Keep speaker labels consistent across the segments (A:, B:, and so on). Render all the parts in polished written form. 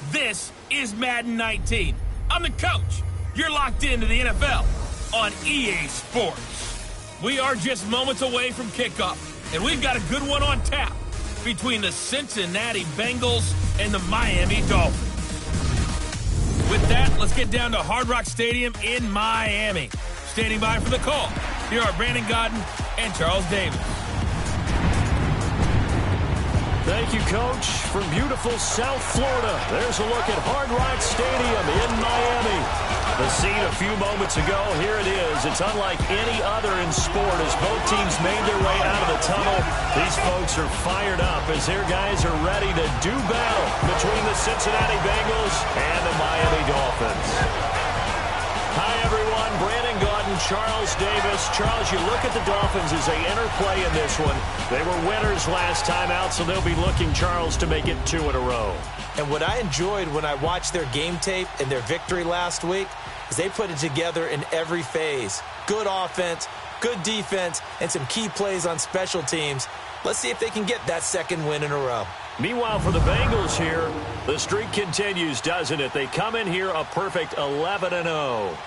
A: This is Madden 19. I'm the coach. You're locked into the NFL on EA Sports. We are just moments away from kickoff, and we've got a good one on tap between the Cincinnati Bengals and the Miami Dolphins. With that, let's get down to Hard Rock Stadium in Miami. Standing by for the call, here are Brandon Godden and Charles Davis.
B: Thank you, Coach. From beautiful South Florida, there's a look at Hard Rock Stadium in Miami. The scene a few moments ago, here it is. It's unlike any other in sport as both teams made their way out of the tunnel. These folks are fired up as their guys are ready to do battle between the Cincinnati Bengals and the Miami Dolphins. Hi, everyone. Brandon Godden, Charles Davis. Charles, you look at the Dolphins as they interplay in this one. They were winners last time out, so they'll be looking, Charles, to make it 2 in a row.
C: And what I enjoyed when I watched their game tape and their victory last week is they put it together in every phase. Good offense, good defense, and some key plays on special teams. Let's see if they can get that second win in a row.
B: Meanwhile, for the Bengals here, the streak continues, doesn't it? They come in here a perfect 11-0.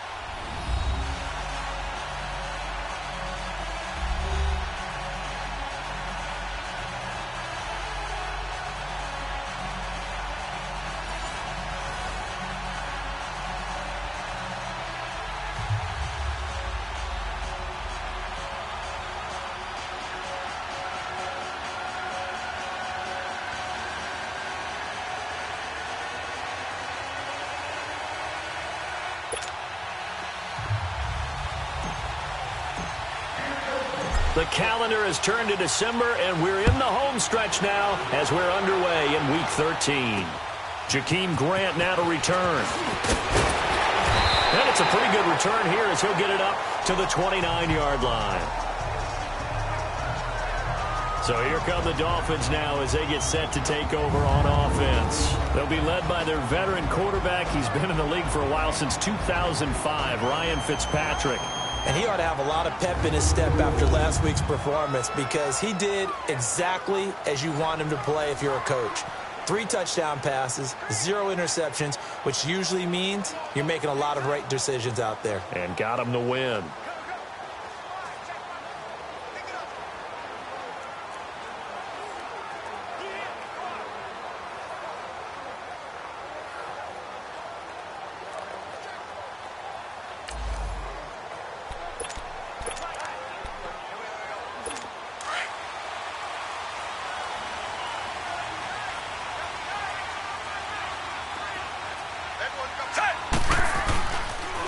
B: The calendar has turned to December, and we're in the home stretch now as we're underway in Week 13. Jakeem Grant now to return. And it's a pretty good return here as he'll get it up to the 29-yard line. So here come the Dolphins now as they get set to take over on offense. They'll be led by their veteran quarterback. He's been in the league for a while, since 2005, Ryan Fitzpatrick.
C: And he ought to have a lot of pep in his step after last week's performance because he did exactly as you want him to play if you're a coach. 3 touchdown passes, 0 interceptions, which usually means you're making a lot of right decisions out there.
B: And got him the win.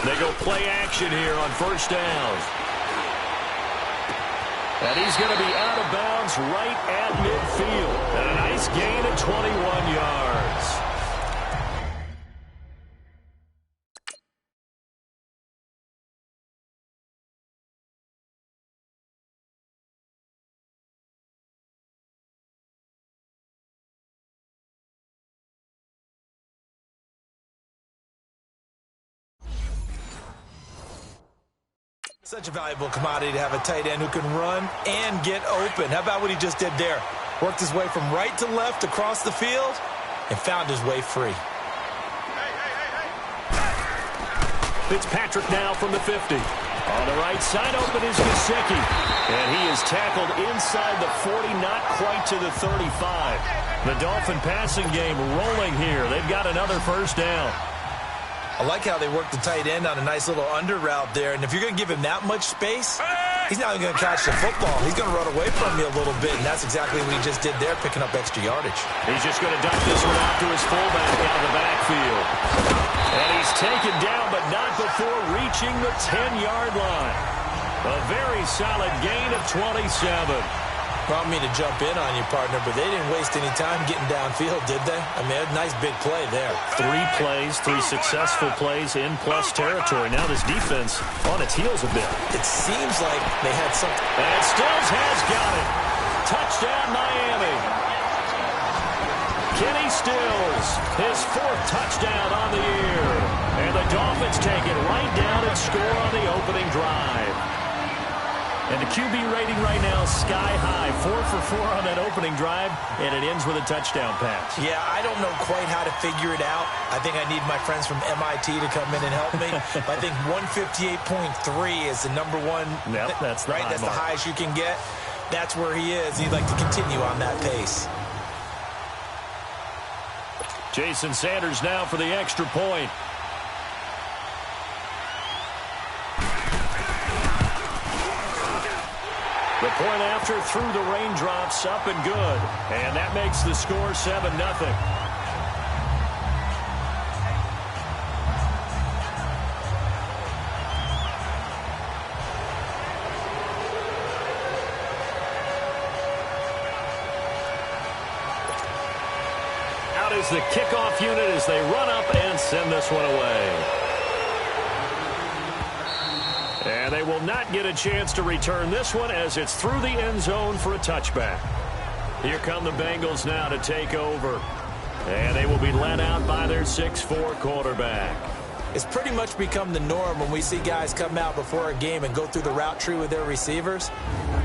B: They go play action here on first down. And he's going to be out of bounds right at midfield. And a nice gain of 21 yards.
C: Such a valuable commodity to have a tight end who can run and get open. How about what he just did there? Worked his way from right to left across the field and found his way free.
B: Fitzpatrick now from the 50. On the right side, open is Gesicki. And he is tackled inside the 40, not quite to the 35. The Dolphin passing game rolling here. They've got another first down.
C: I like how they work the tight end on a nice little under route there. And if you're going to give him that much space, he's not even going to catch the football. He's going to run away from you a little bit, and that's exactly what he just did there, picking up extra yardage.
B: He's just going to dump this one out to his fullback out of the backfield. And he's taken down, but not before reaching the 10-yard line. A very solid gain of 27.
C: Brought me to jump in on you, partner, but they didn't waste any time getting downfield, did they? I mean, a nice big play there.
B: 3 plays, 3 successful plays in plus territory. Now this defense on its heels a bit.
C: It seems like they had something.
B: And Stills has got it. Touchdown, Miami. Kenny Stills, his 4th touchdown on the year. And the Dolphins take it right down and score on the opening drive. And the QB rating right now is sky high. 4 for 4 on that opening drive, and it ends with a touchdown pass.
C: Yeah, I don't know quite how to figure it out. I think I need my friends from MIT to come in and help me. But I think 158.3 is the number one.
B: Yep, that's the
C: right.
B: high
C: That's
B: mark.
C: the highest you can get. That's where he is. He'd like to continue on that pace.
B: Jason Sanders now for the extra point. The point after through the raindrops, up and good. And that makes the score 7-0. Out is the kickoff unit as they run up and send this one away. And they will not get a chance to return this one as it's through the end zone for a touchback. Here come the Bengals now to take over. And they will be led out by their 6'4" quarterback.
C: It's pretty much become the norm when we see guys come out before a game and go through the route tree with their receivers.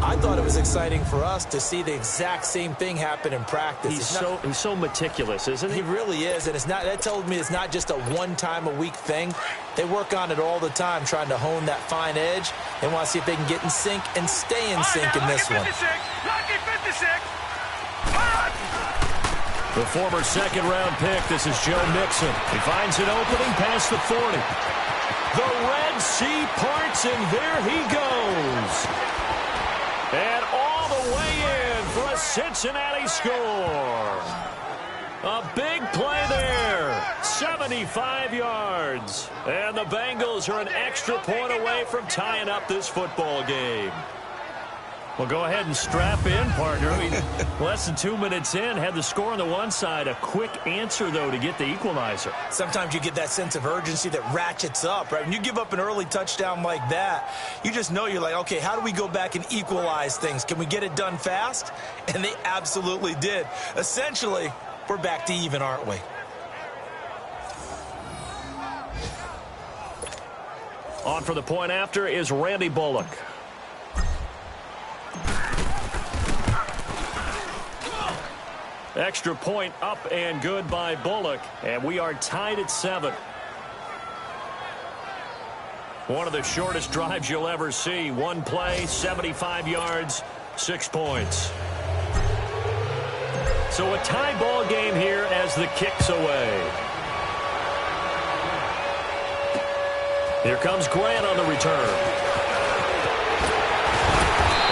C: I thought it was exciting for us to see the exact same thing happen in practice.
B: He's so meticulous, isn't he?
C: He really is, and that tells me it's not just a one-time-a-week thing. They work on it all the time, trying to hone that fine edge. They want to see if they can get in sync and stay in sync in this one.
B: The former second-round pick, this is Joe Mixon. He finds an opening past the 40. The Red Sea parts, and there he goes. And all the way in for a Cincinnati score. A big play there. 75 yards. And the Bengals are an extra point away from tying up this football game. Well, go ahead and strap in, partner. Less than 2 minutes in, had the score on the one side. A quick answer, though, to get the equalizer.
C: Sometimes you get that sense of urgency that ratchets up, right? When you give up an early touchdown like that, you just know you're like, okay, how do we go back and equalize things? Can we get it done fast? And they absolutely did. Essentially, we're back to even, aren't we?
B: On for the point after is Randy Bullock. Extra point up and good by Bullock. And we are tied at 7. One of the shortest drives you'll ever see. One play, 75 yards, 6 points. So a tie ball game here as the kick's away. Here comes Grant on the return.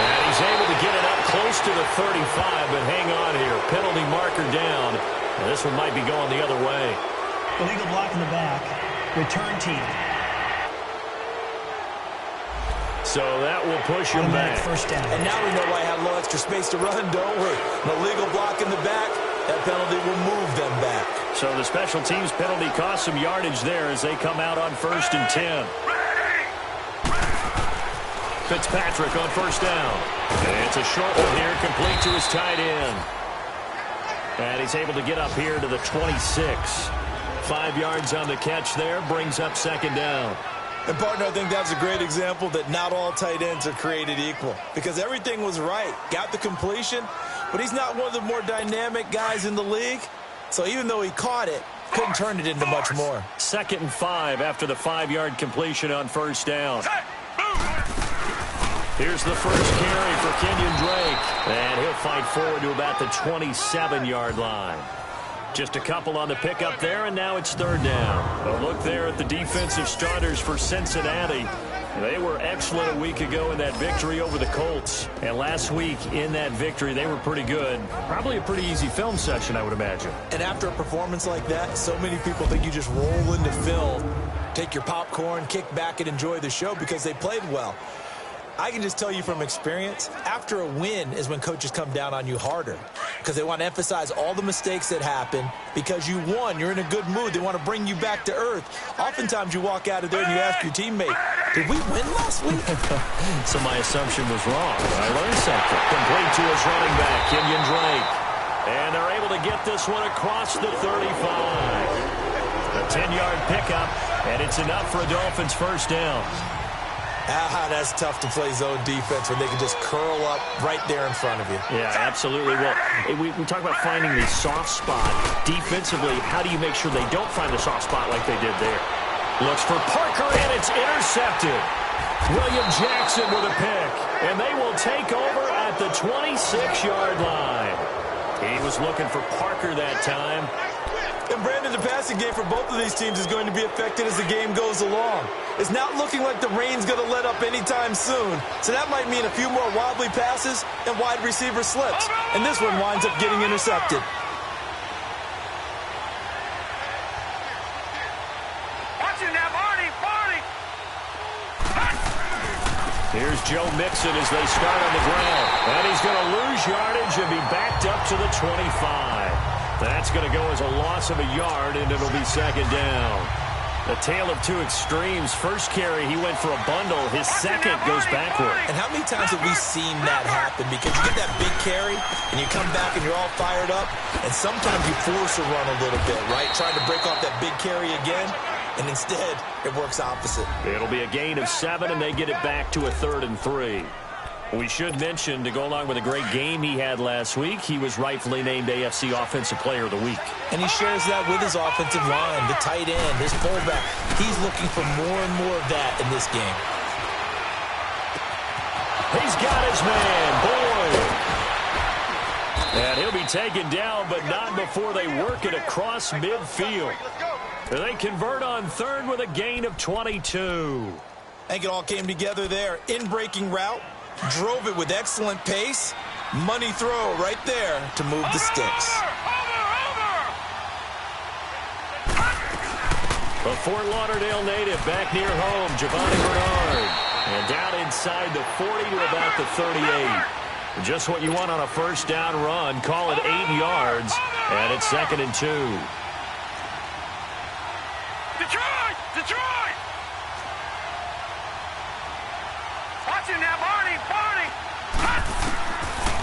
B: And he's able to get it up close to the 35, but hang on here. Penalty marker down. And this one might be going the other way.
D: Illegal block in the back. Return team.
B: So that will push him back.
D: First down.
C: And now we know why I had a little extra space to run, don't we? An illegal block in the back. That penalty will move them back.
B: So the special teams penalty cost some yardage there as they come out on 1st and 10. Fitzpatrick on first down. And it's a short one here, complete to his tight end. And he's able to get up here to the 26. 5 yards on the catch there, brings up 2nd down.
C: And, partner, I think that's a great example that not all tight ends are created equal. Because everything was right. Got the completion, but he's not one of the more dynamic guys in the league. So even though he caught it, couldn't turn it into much more.
B: 2nd and 5 after the 5-yard completion on first down. Here's the first carry for Kenyon Drake. And he'll fight forward to about the 27-yard line. Just a couple on the pickup there, and now it's 3rd down. A look there at the defensive starters for Cincinnati. They were excellent a week ago in that victory over the Colts. And last week in that victory, they were pretty good. Probably a pretty easy film session, I would imagine.
C: And after a performance like that, so many people think you just roll into film, take your popcorn, kick back, and enjoy the show because they played well. I can just tell you from experience, after a win is when coaches come down on you harder because they want to emphasize all the mistakes that happen. Because you won, you're in a good mood. They want to bring you back to earth. Oftentimes you walk out of there and you ask your teammate, did we win last week?
B: So my assumption was wrong. I learned something. Complete to his running back, Kenyon Drake. And they're able to get this one across the 35. A 10-yard pickup, and it's enough for a Dolphins first down.
C: That's tough to play zone defense when they can just curl up right there in front of you.
B: Yeah, absolutely. Well, we talk about finding the soft spot. Defensively, how do you make sure they don't find the soft spot like they did there? Looks for Parker, and it's intercepted. William Jackson with a pick, and they will take over at the 26-yard line. He was looking for Parker that time.
C: And Brandon, the passing game for both of these teams is going to be affected as the game goes along. It's not looking like the rain's going to let up anytime soon, so that might mean a few more wobbly passes and wide receiver slips. And this one winds up getting intercepted.
B: Here's Joe Mixon as they start on the ground. And he's going to lose yardage and be backed up to the 25. That's going to go as a loss of a yard, and it'll be second down. A tale of two extremes. First carry, he went for a bundle. His second goes backward.
C: And how many times have we seen that happen? Because you get that big carry, and you come back and you're all fired up, and sometimes you force a run a little bit, right? Trying to break off that big carry again. And instead, it works opposite.
B: It'll be a gain of 7, and they get it back to a 3rd and 3. We should mention, to go along with a great game he had last week, he was rightfully named AFC Offensive Player of the Week.
C: And he shares that with his offensive line, the tight end, his fullback. He's looking for more and more of that in this game.
B: He's got his man, Boyd. And he'll be taken down, but not before they work it across midfield. They convert on 3rd with a gain of 22.
C: I think it all came together there. In-breaking route, drove it with excellent pace. Money throw right there to move the sticks.
B: A Fort Lauderdale native back near home, Giovanni Bernard. And down inside the 40 to about the 38. Just what you want on a first down run. Call it 8 yards. And it's 2nd and 2.
E: Detroit! Watch him now, Barney!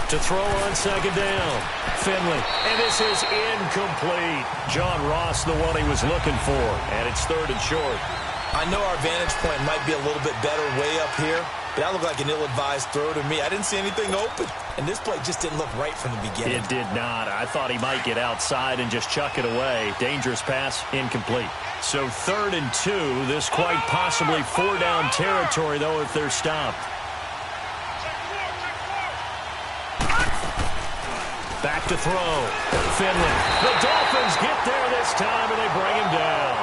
B: To throw on 2nd down. Finley. And this is incomplete. John Ross, the one he was looking for. And it's 3rd and short.
C: I know our vantage point might be a little bit better way up here, but that looked like an ill-advised throw to me. I didn't see anything open. And this play just didn't look right from the beginning.
B: It did not. I thought he might get outside and just chuck it away. Dangerous pass, incomplete. So 3rd and 2. This quite possibly 4-down territory, though, if they're stopped. Back to throw. Finley. The Dolphins get there this time, and they bring him down.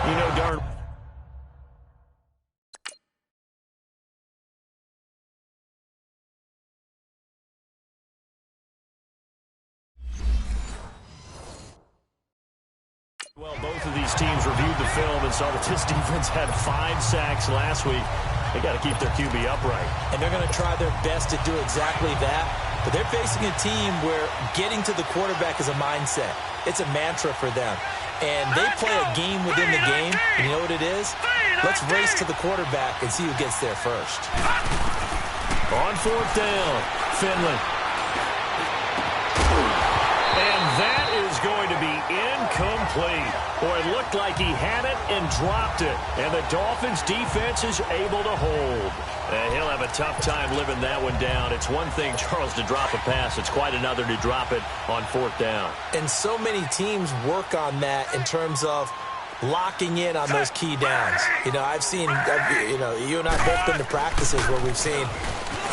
B: You know darn. Well, both of these teams reviewed the film and saw that this defense had 5 sacks last week. They got to keep their QB upright.
C: And they're going to try their best to do exactly that. But they're facing a team where getting to the quarterback is a mindset. It's a mantra for them. And they play a game within the game. And you know what it is? Let's race to the quarterback and see who gets there first.
B: On 4th down, Finley. And that is going to be incomplete. Boy, it looked like he had it and dropped it. And the Dolphins' defense is able to hold. And he'll have a tough time living that one down. It's one thing, Charles, to drop a pass. It's quite another to drop it on 4th down.
C: And so many teams work on that in terms of locking in on those key downs. You know, I've seen, you and I both been to practices where we've seen,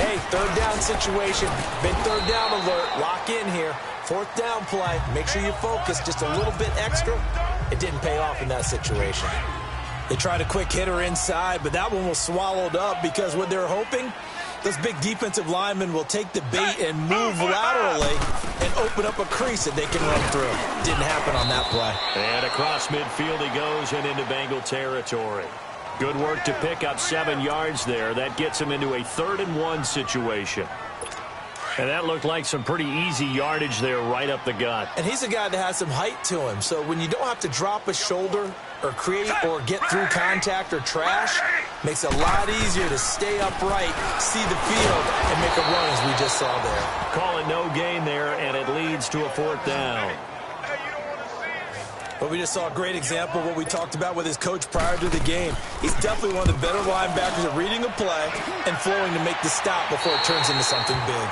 C: hey, 3rd down situation, big 3rd down alert, lock in here. 4th down play, make sure you focus just a little bit extra. It didn't pay off in that situation. They tried a quick hitter inside, but that one was swallowed up because what they're hoping, those big defensive linemen will take the bait and move laterally and open up a crease that they can run through. Didn't happen on that play.
B: And across midfield he goes and into Bengal territory. Good work to pick up 7 yards there. That gets him into a 3rd and 1 situation. And that looked like some pretty easy yardage there right up the gut.
C: And he's a guy that has some height to him. So when you don't have to drop a shoulder or create or get through contact or trash, makes it a lot easier to stay upright, see the field, and make a run as we just saw there.
B: Call it no gain there, and it leads to a 4th down.
C: But we just saw a great example of what we talked about with his coach prior to the game. He's definitely one of the better linebackers at reading a play and flowing to make the stop before it turns into something big.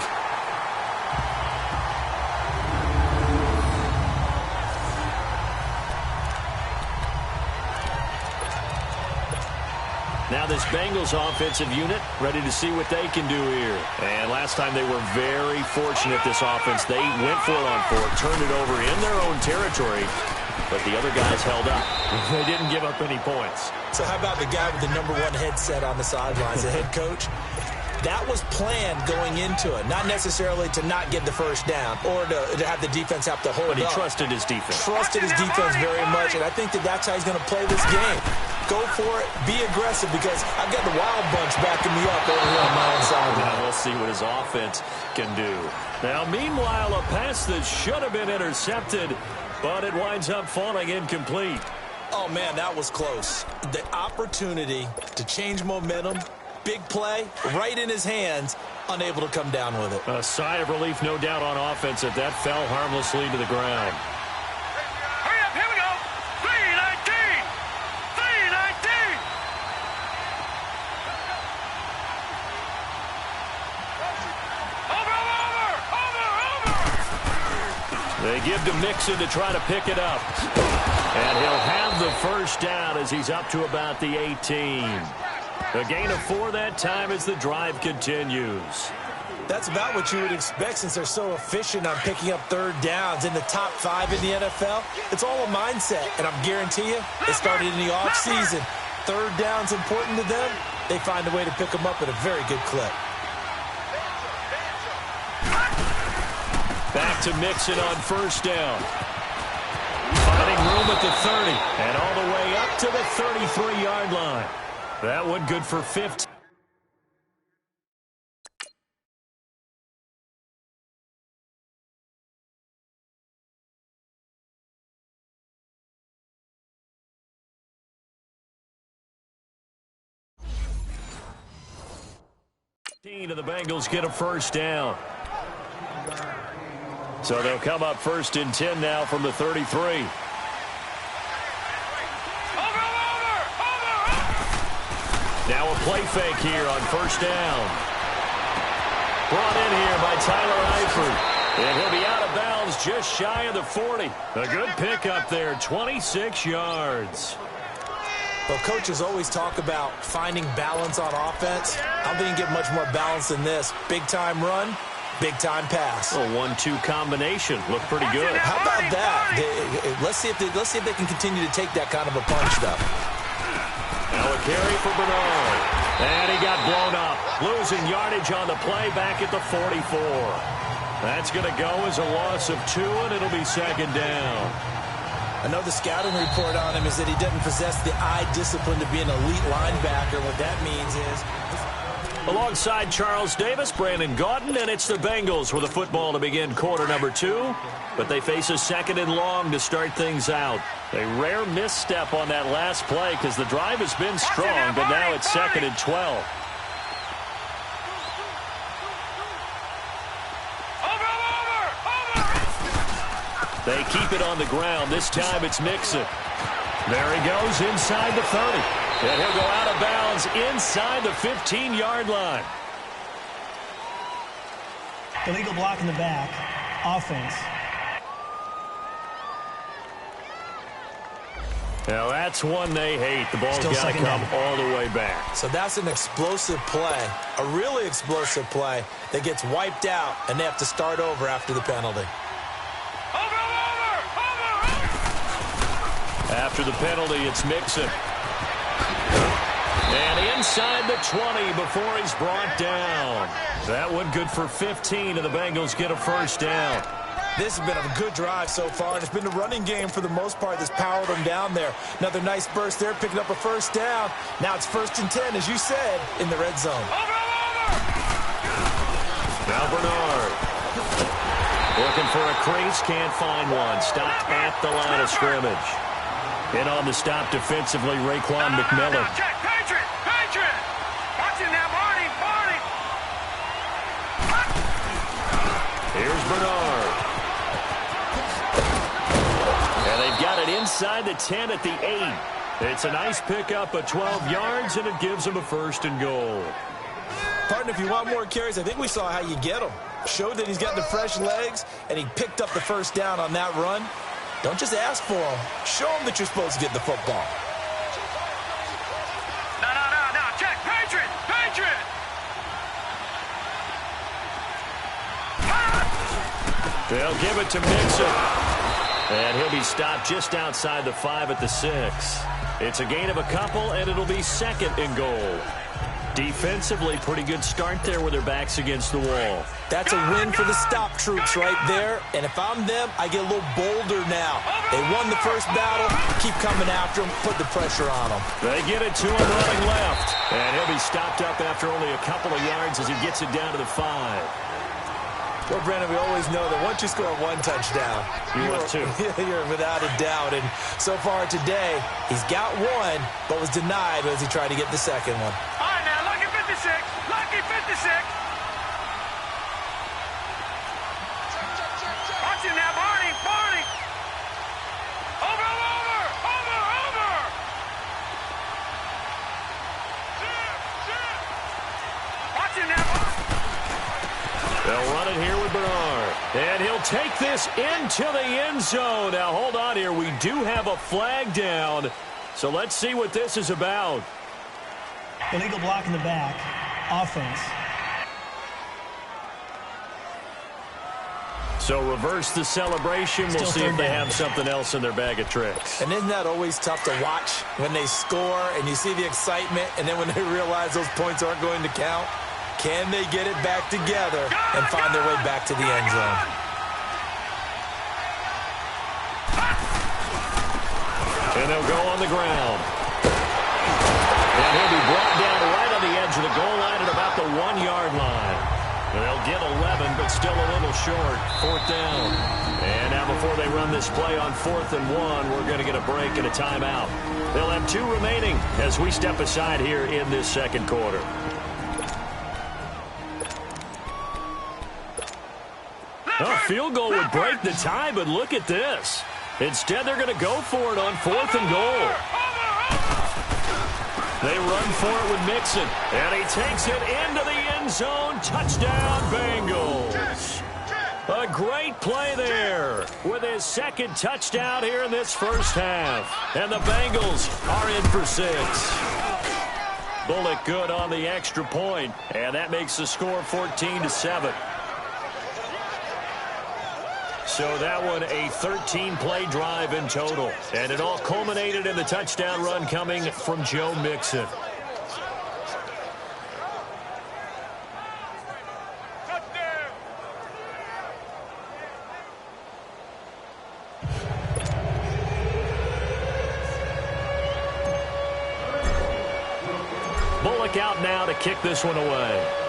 B: Now this Bengals offensive unit ready to see what they can do here. And last time they were very fortunate, this offense. They went for it on fourth, turned it over in their own territory, but the other guys held up. They didn't give up any points.
C: So how about the guy with the #1 headset on the sidelines, the head coach? That was planned going into it, not necessarily to not get the first down or to have the defense have to hold up.
B: But he trusted his defense.
C: Trusted his defense very much, and I think that's how he's going to play this game. Go for it, be aggressive, because I've got the Wild Bunch backing me up over here on my own side.
B: Now we'll see what his offense can do. Now, meanwhile, a pass that should have been intercepted, but it winds up falling incomplete.
C: Oh, man, that was close. The opportunity to change momentum, big play, right in his hands, unable to come down with it.
B: A sigh of relief, no doubt, on offense if that fell harmlessly to the ground.
E: Hurry up, here we go. 3-19. 3-19. Over.
B: They give to Mixon to try to pick it up. And he'll have the first down as he's up to about the 18. A gain of 4 that time as the drive continues.
C: That's about what you would expect since they're so efficient on picking up third downs in the top 5 in the NFL. It's all a mindset, and I'm guarantee you it started in the offseason. Third down's important to them. They find a way to pick them up at a very good clip.
B: Back to Mixon on first down. Finding room at the 30 and all the way up to the 33-yard line. That one good for 15. And the Bengals get a first down. So they'll come up first and 10 now from the 33. Now a play fake here on first down. Brought in here by Tyler Eifert. And he'll be out of bounds just shy of the 40. A good pickup there, 26 yards.
C: Well, coaches always talk about finding balance on offense. I don't think you can get much more balance than this. Big-time run, big-time pass.
B: A 1-2 combination. Looked pretty good.
C: How about that? Let's see if they can continue to take that kind of a punch, though.
B: Now a carry for Bernard. And he got blown up. Losing yardage on the play back at the 44. That's going to go as a loss of 2, and it'll be second down.
C: I know the scouting report on him is that he doesn't possess the eye discipline to be an elite linebacker. What that means is...
B: Alongside Charles Davis, Brandon Gaudin, and it's the Bengals with a football to begin quarter number 2. But they face a second and long to start things out. A rare misstep on that last play because the drive has been strong, but now it's second and 12. They keep it on the ground. This time it's Mixon. There he goes inside the 30. And he'll go out of bounds inside the 15-yard line.
D: Illegal block in the back. Offense.
B: Now that's one they hate. The ball's got to come all the way back.
C: So that's an explosive play, a really explosive play that gets wiped out, and they have to start over after the penalty.
B: After the penalty, it's Mixon. And inside the 20 before he's brought down. That one good for 15, and the Bengals get a first down.
C: This has been a good drive so far, and it's been the running game for the most part that's powered them down there. Another nice burst there, picking up a first down. Now it's first and 10, as you said, in the red zone.
B: Now Bernard. Looking for a crease, can't find one. Stopped at the line of scrimmage. In on the stop defensively, Raekwon McMillan.
E: Check, Patriot! Patriot! Watch it now, Barney! Barney! Here's
B: Bernard. And they've got it inside. inside the 10 at the 8. It's a nice pickup of 12 yards, and it gives him a 1st and goal.
C: Partner, if you want more carries, I think we saw how you get them. Showed that he's got the fresh legs, and he picked up the 1st down on that run. Don't just ask for him. Show him that you're supposed to get the football.
E: No. Check. Patriot.
B: They'll give it to Mixon. And he'll be stopped just outside the 5 at the 6. It's a gain of a couple, and it'll be 2nd and goal. Defensively, pretty good start there with their backs against the wall.
C: That's a win for the stop troops right there. And if I'm them, I get a little bolder now. They won the first battle. Keep coming after them. Put the pressure on them.
B: They get it to him running left. And he'll be stopped up after only a couple of yards as he gets it down to the 5.
C: Well, Brandon, we always know that once you score one touchdown, you're without a doubt. And so far today, he's got one, but was denied as he tried to get the second one.
E: All right, now, lucky 56. Lucky 56. Watch him now, Barney. Over. Watch him now, Barney.
B: They'll run it here with Bernard. And he'll take this into the end zone. Now, hold on here. We do have a flag down. So let's see what this is about.
D: Illegal block in the back. Offense.
B: So reverse the celebration. We'll see if they have something else in their bag of tricks.
C: And isn't that always tough to watch when they score and you see the excitement, and then when they realize those points aren't going to count? Can they get it back together and find their way back to the end zone?
B: And they'll go on the ground. And he'll be brought down right on the edge of the goal line at about the 1-yard line. And they'll get 11, but still a little short. 4th down. And now before they run this play on 4th and 1, we're going to get a break and a timeout. They'll have 2 remaining as we step aside here in this second quarter. A field goal would break the tie, but look at this. Instead, they're going to go for it on 4th and goal. They run for it with Mixon, and he takes it into the end zone. Touchdown, Bengals. A great play there with his 2nd touchdown here in this first half. And the Bengals are in for 6. Bullock good on the extra point, and that makes the score 14-7. So that one a 13-play drive in total. And it all culminated in the touchdown run coming from Joe Mixon. Bullock out now to kick this one away.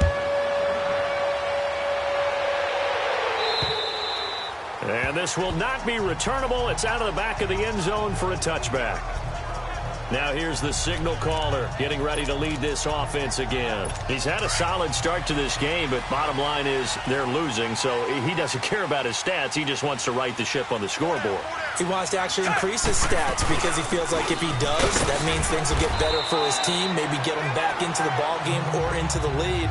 B: And this will not be returnable. It's out of the back of the end zone for a touchback. Now here's the signal caller getting ready to lead this offense again. He's had a solid start to this game, but bottom line is they're losing, so he doesn't care about his stats. He just wants to right the ship on the scoreboard.
C: He wants to actually increase his stats because he feels like if he does, that means things will get better for his team, maybe get him back into the ball game or into the lead.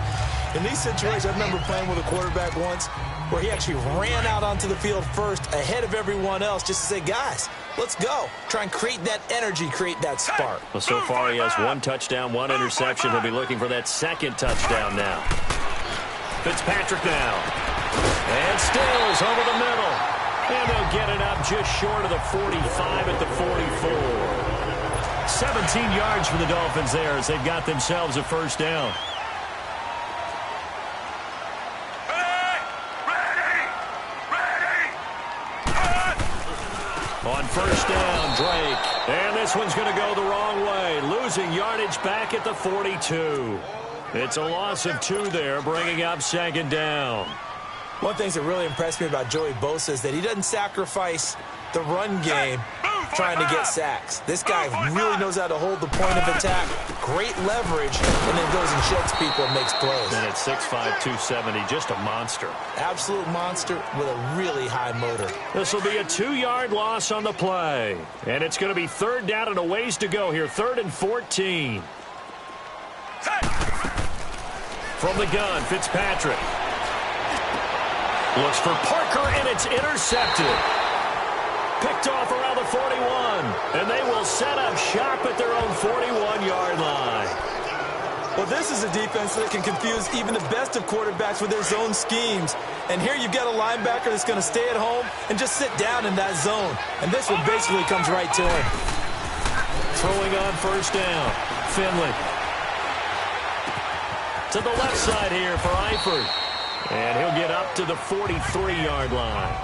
C: In these situations, I remember playing with a quarterback once where he actually ran out onto the field first ahead of everyone else just to say, guys, let's go. Try and create that energy, create that spark.
B: Well, so far he has 1 touchdown, 1 interception. He'll be looking for that 2nd touchdown now. Fitzpatrick now. And Stills over the middle. And they'll get it up just short of the 45 at the 44. 17 yards for the Dolphins there as they've got themselves a 1st down. On 1st down, Drake. And this one's going to go the wrong way. Losing yardage back at the 42. It's a loss of 2 there, bringing up 2nd down.
C: One thing that really impressed me about Joey Bosa is that he doesn't sacrifice the run game trying to get sacks. This guy really knows how to hold the point of attack. Great leverage, and then goes and sheds people and makes plays.
B: And at 6'5", 270, just a monster.
C: Absolute monster with a really high motor.
B: This will be a 2-yard loss on the play. And it's going to be 3rd down and a ways to go here. 3rd and 14. From the gun, Fitzpatrick. Looks for Parker, and it's intercepted. Picked off around the 41. And they will set up shop at their own 41-yard line.
C: Well, this is a defense that can confuse even the best of quarterbacks with their zone schemes. And here you've got a linebacker that's going to stay at home and just sit down in that zone. And this one basically comes right to him.
B: Throwing on 1st down. Finley. To the left side here for Eifert. And he'll get up to the 43-yard line.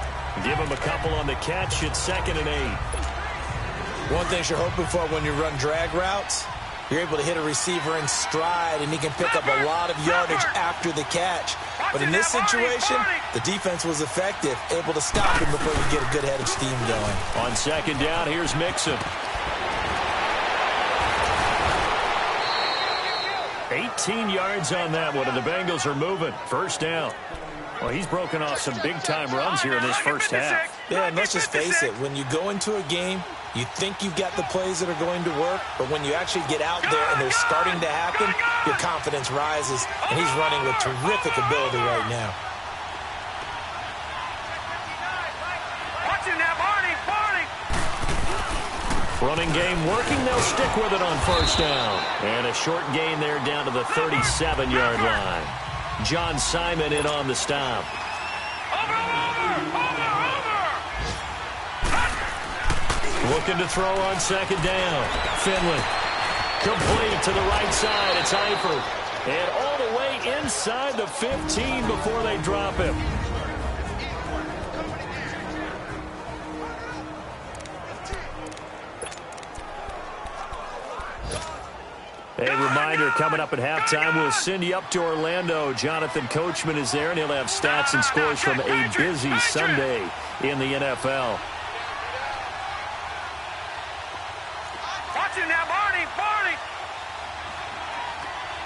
B: Give him a couple on the catch. It's 2nd and 8.
C: One thing you're hoping for when you run drag routes, you're able to hit a receiver in stride, and he can pick up a lot of yardage after the catch. But in this situation, the defense was effective, able to stop him before he get a good head of steam going.
B: On 2nd down, here's Mixon. 18 yards on that one, and the Bengals are moving. 1st down. Well, he's broken off some big-time runs here in this 1st half.
C: Yeah, and let's just face it. When you go into a game, you think you've got the plays that are going to work, but when you actually get out there and they're starting to happen, your confidence rises, and he's running with terrific ability right now.
E: Watching that, Barney.
B: Running game working. They'll stick with it on 1st down. And a short gain there down to the 37-yard line. John Simon in on the stop. Looking to throw on 2nd down. Finley. Complete to the right side. It's Eifert. And all the way inside the 15 before they drop him. A reminder, coming up at halftime, we'll send you up to Orlando. Jonathan Coachman is there, and he'll have stats and scores from a busy Sunday in the NFL.
E: Watching now, Barney.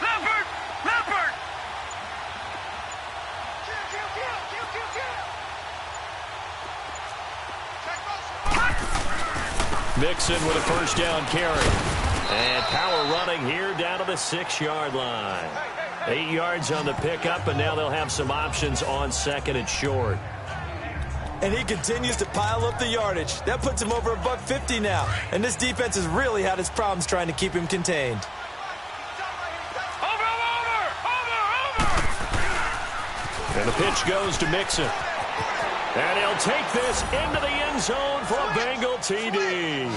E: Leopard.
B: Mixon with a 1st down carry. And power running here down to the 6-yard line. 8 yards on the pickup, and now they'll have some options on 2nd and short.
C: And he continues to pile up the yardage. That puts him over $150 now. And this defense has really had its problems trying to keep him contained.
B: And the pitch goes to Mixon. And he'll take this into the end zone for a Bengal TD.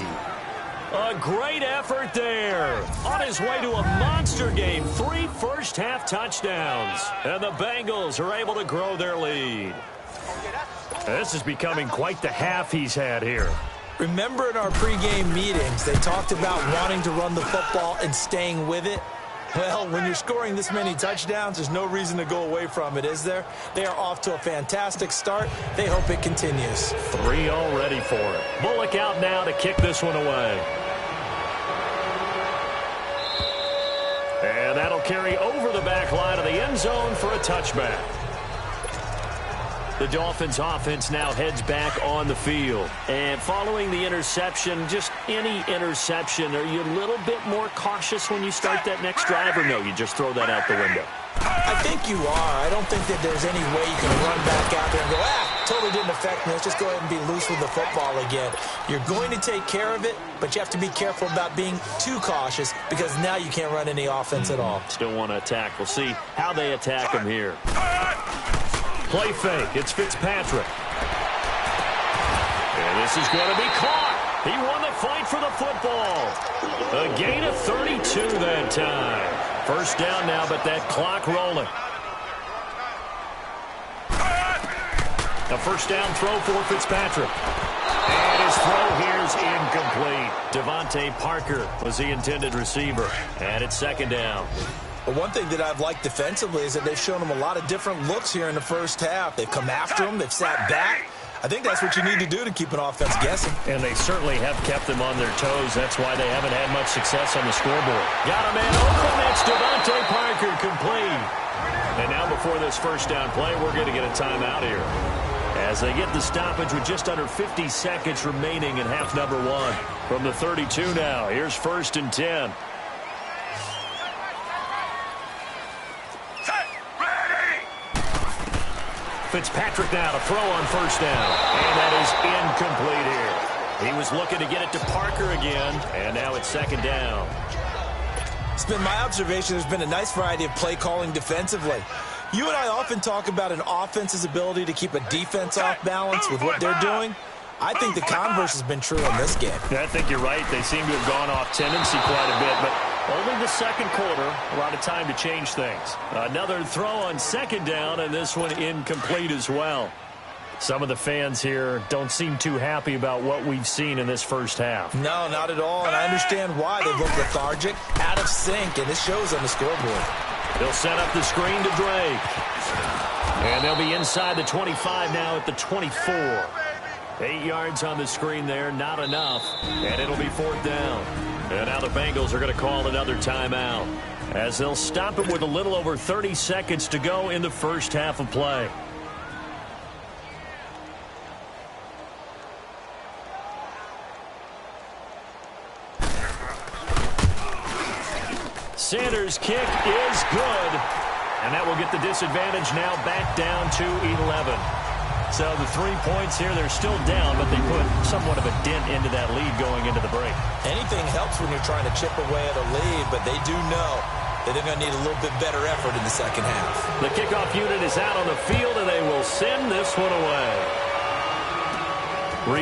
B: A great effort there. On his way to a monster game. 3 first-half touchdowns. And the Bengals are able to grow their lead. This is becoming quite the half he's had here.
C: Remember in our pregame meetings, they talked about wanting to run the football and staying with it? Well, when you're scoring this many touchdowns, there's no reason to go away from it, is there? They are off to a fantastic start. They hope it continues.
B: 3 already for it. Bullock out now to kick this one away. And that'll carry over the back line of the end zone for a touchback. The Dolphins offense now heads back on the field. And following the interception, just any interception, are you a little bit more cautious when you start that next drive, or no, you just throw that out the window?
C: I think you are. I don't think that there's any way you can run back out there and go, totally didn't affect me. Let's just go ahead and be loose with the football again. You're going to take care of it, but you have to be careful about being too cautious because now you can't run any offense at all.
B: Still want to attack. We'll see how they attack him here. Play fake. It's Fitzpatrick. And this is going to be caught. He won the fight for the football. A gain of 32 that time. 1st down now, but that clock rolling. A 1st down throw for Fitzpatrick. And his throw here is incomplete. Devontae Parker was the intended receiver. And it's 2nd down.
C: But one thing that I've liked defensively is that they've shown him a lot of different looks here in the 1st half. They've come after him. They've sat back. I think that's what you need to do to keep an offense guessing.
B: And they certainly have kept them on their toes. That's why they haven't had much success on the scoreboard. Got a man open. It's Devontae Parker complete. And now before this first down play, we're going to get a timeout here. As they get the stoppage with just under 50 seconds remaining in half number one. From the 32 now, here's 1st and 10. Fitzpatrick now to throw on 1st down. And that is incomplete here. He was looking to get it to Parker again, and now it's 2nd down.
C: It's been my observation there's been a nice variety of play calling defensively. You and I often talk about an offense's ability to keep a defense off balance with what they're doing. I think the converse has been true in this game.
B: I think you're right. They seem to have gone off tendency quite a bit, but only the 2nd quarter, a lot of time to change things. Another throw on 2nd down, and this one incomplete as well. Some of the fans here don't seem too happy about what we've seen in this first half.
C: No, not at all, and I understand why. They look lethargic, out of sync, and this shows on the scoreboard.
B: They'll set up the screen to Drake. And they'll be inside the 25 now at the 24. 8 yards on the screen there, not enough. And it'll be 4th down. And now the Bengals are going to call another timeout, as they'll stop it with a little over 30 seconds to go in the first half of play. Sanders' kick is good. And that will get the disadvantage now back down to 11. So the 3 points here, they're still down, but they put somewhat of a dent into that lead going into the break.
C: Anything helps when you're trying to chip away at a lead, but they do know that they're going to need a little bit better effort in the second half.
B: The kickoff unit is out on the field, and they will send this one away.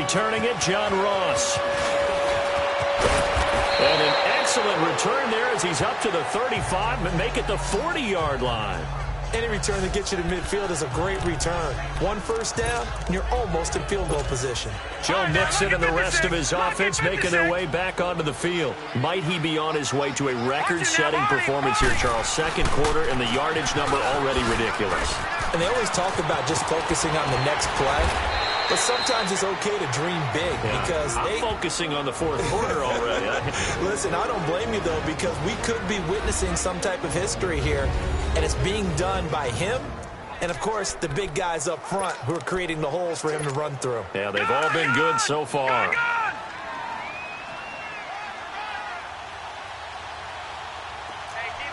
B: Returning it, John Ross. And an excellent return there as he's up to the 35 and make it the 40-yard line.
C: Any return that gets you to midfield is a great return. 1 first down, and you're almost in field goal position.
B: Joe Mixon and the rest of his offense making their way back onto the field. Might he be on his way to a record-setting performance here, Charles? 2nd quarter, and the yardage number already ridiculous.
C: And they always talk about just focusing on the next play. But sometimes it's okay to dream big because
B: I'm focusing on the 4th quarter already.
C: Listen, I don't blame you, though, because we could be witnessing some type of history here, and it's being done by him and, of course, the big guys up front who are creating the holes for him to run through.
B: Yeah, they've all been good so far.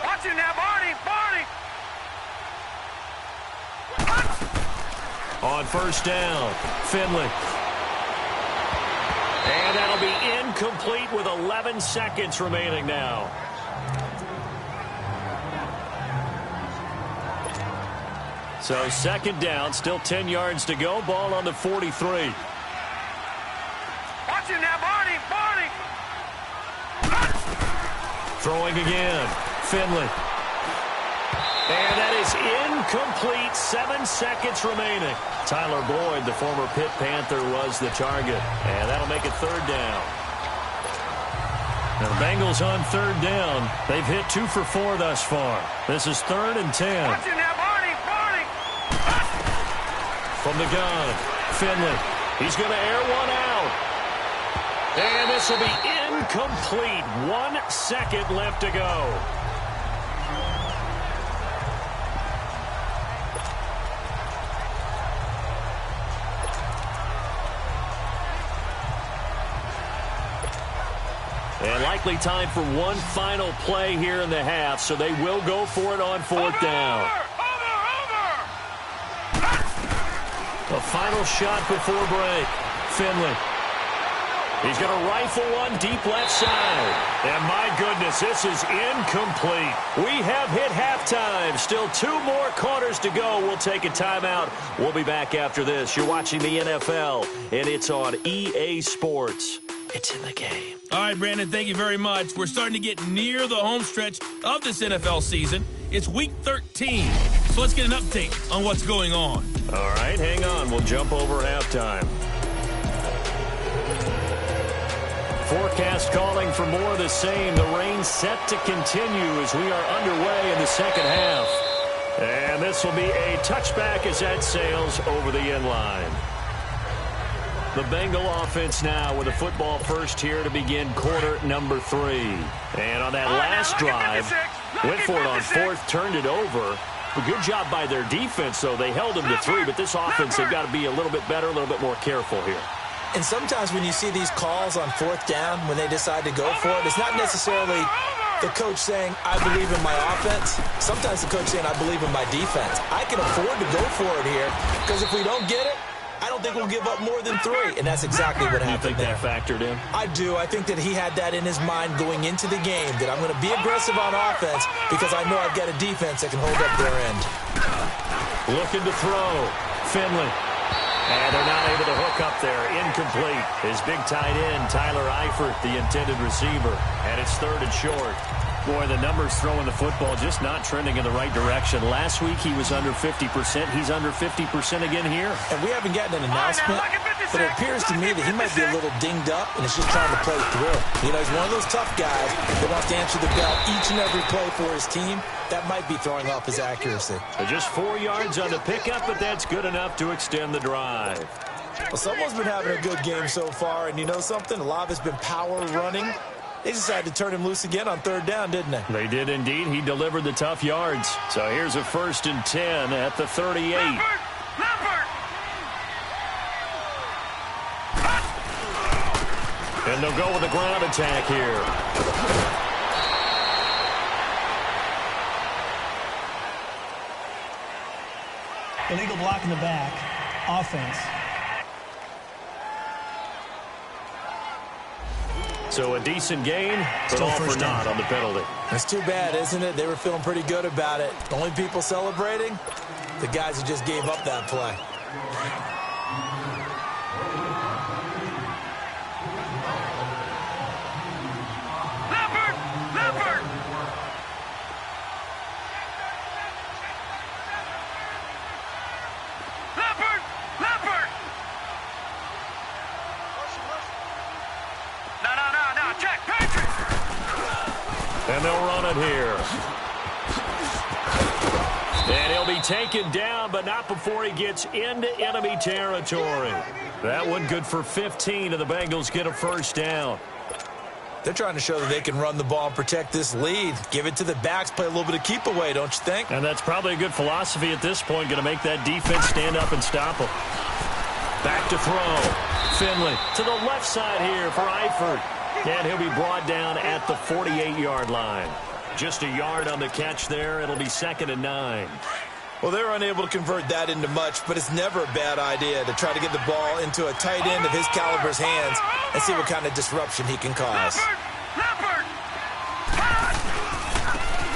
E: Watch him now, Barney!
B: On 1st down, Finley. And that'll be incomplete with 11 seconds remaining now. So 2nd down, still 10 yards to go. Ball on the 43.
E: Watch him now, Barney!
B: Throwing again, Finley. And that is incomplete. 7 seconds remaining. Tyler Boyd, the former Pitt Panther, was the target. And that'll make it 3rd down. Now the Bengals on 3rd down. They've hit 2 for 4 thus far. This is 3rd and 10.
E: Watch him now, Barney!
B: From the gun, Finley. He's going to air one out. And this will be incomplete. 1 second left to go. And likely time for one final play here in the half, so they will go for it on 4th down. A final shot before break. Finley. He's going to rifle one deep left side. And my goodness, this is incomplete. We have hit halftime. Still 2 more quarters to go. We'll take a timeout. We'll be back after this. You're watching the NFL, and it's on EA Sports. It's in the game.
A: All right, Brandon, thank you very much. We're starting to get near the home stretch of this NFL season. It's Week 13, so let's get an update on what's going on.
B: All right, hang on. We'll jump over halftime. Forecast calling for more of the same. The rain set to continue as we are underway in the second half. And this will be a touchback as that sails over the end line. The Bengal offense now with a football first here to begin quarter number 3. And on that last drive, went for it on fourth, turned it over. A good job by their defense, though. They held them to 3, but this offense, they've got to be a little bit better, a little bit more careful here.
C: And sometimes when you see these calls on fourth down, when they decide to go for it, it's not necessarily the coach saying, I believe in my offense. Sometimes the coach saying, I believe in my defense. I can afford to go for it here, because if we don't get it, I don't think we'll give up more than 3, and that's exactly what happened there.
B: You think that factored in?
C: I do. I think that he had that in his mind going into the game, that I'm going to be aggressive on offense because I know I've got a defense that can hold up their end.
B: Looking to throw. Finley. And they're not able to hook up there. Incomplete. His big tight end, Tyler Eifert, the intended receiver. And it's 3rd and short. Boy, the numbers throwing the football just not trending in the right direction. Last week he was under 50%. He's under 50% again here.
C: And we haven't gotten an announcement, but it appears to me that he might be a little dinged up and is just trying to play through. You know, he's one of those tough guys that wants to answer the bell each and every play for his team. That might be throwing off his accuracy.
B: So just 4 yards on the pickup, but that's good enough to extend the drive.
C: Well, someone's been having a good game so far, and you know something? A lot of it's been power running. They decided to turn him loose again on 3rd down, didn't they?
B: They did indeed. He delivered the tough yards. So here's a 1st and 10 at the 38. And they'll go with a ground attack here.
D: Illegal block in the back. Offense.
B: So a decent gain, but all for naught on the penalty.
C: That's too bad, isn't it? They were feeling pretty good about it. The only people celebrating, the guys who just gave up that play.
B: And they'll run it here. And he'll be taken down, but not before he gets into enemy territory. That one good for 15, and the Bengals get a 1st down.
C: They're trying to show that they can run the ball and protect this lead. Give it to the backs, play a little bit of keep away, don't you think?
B: And that's probably a good philosophy at this point, going to make that defense stand up and stop them. Back to throw. Finley to the left side here for Eifert. And he'll be brought down at the 48-yard line. Just a yard on the catch there. It'll be 2nd and 9.
C: Well, they're unable to convert that into much, but it's never a bad idea to try to get the ball into a tight end of his caliber's hands and see what kind of disruption he can cause.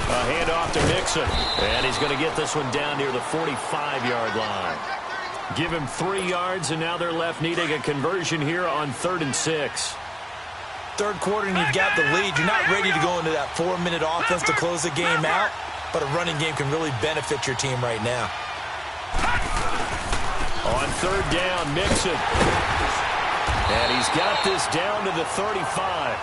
B: A handoff to Mixon. And he's going to get this one down near the 45-yard line. Give him 3 yards, and now they're left needing a conversion here on 3rd and 6.
C: Third quarter and you've got the lead. You're not ready to go into that 4-minute offense to close the game out, but a running game can really benefit your team right now.
B: On 3rd down, Mixon. And he's got this down to the 35.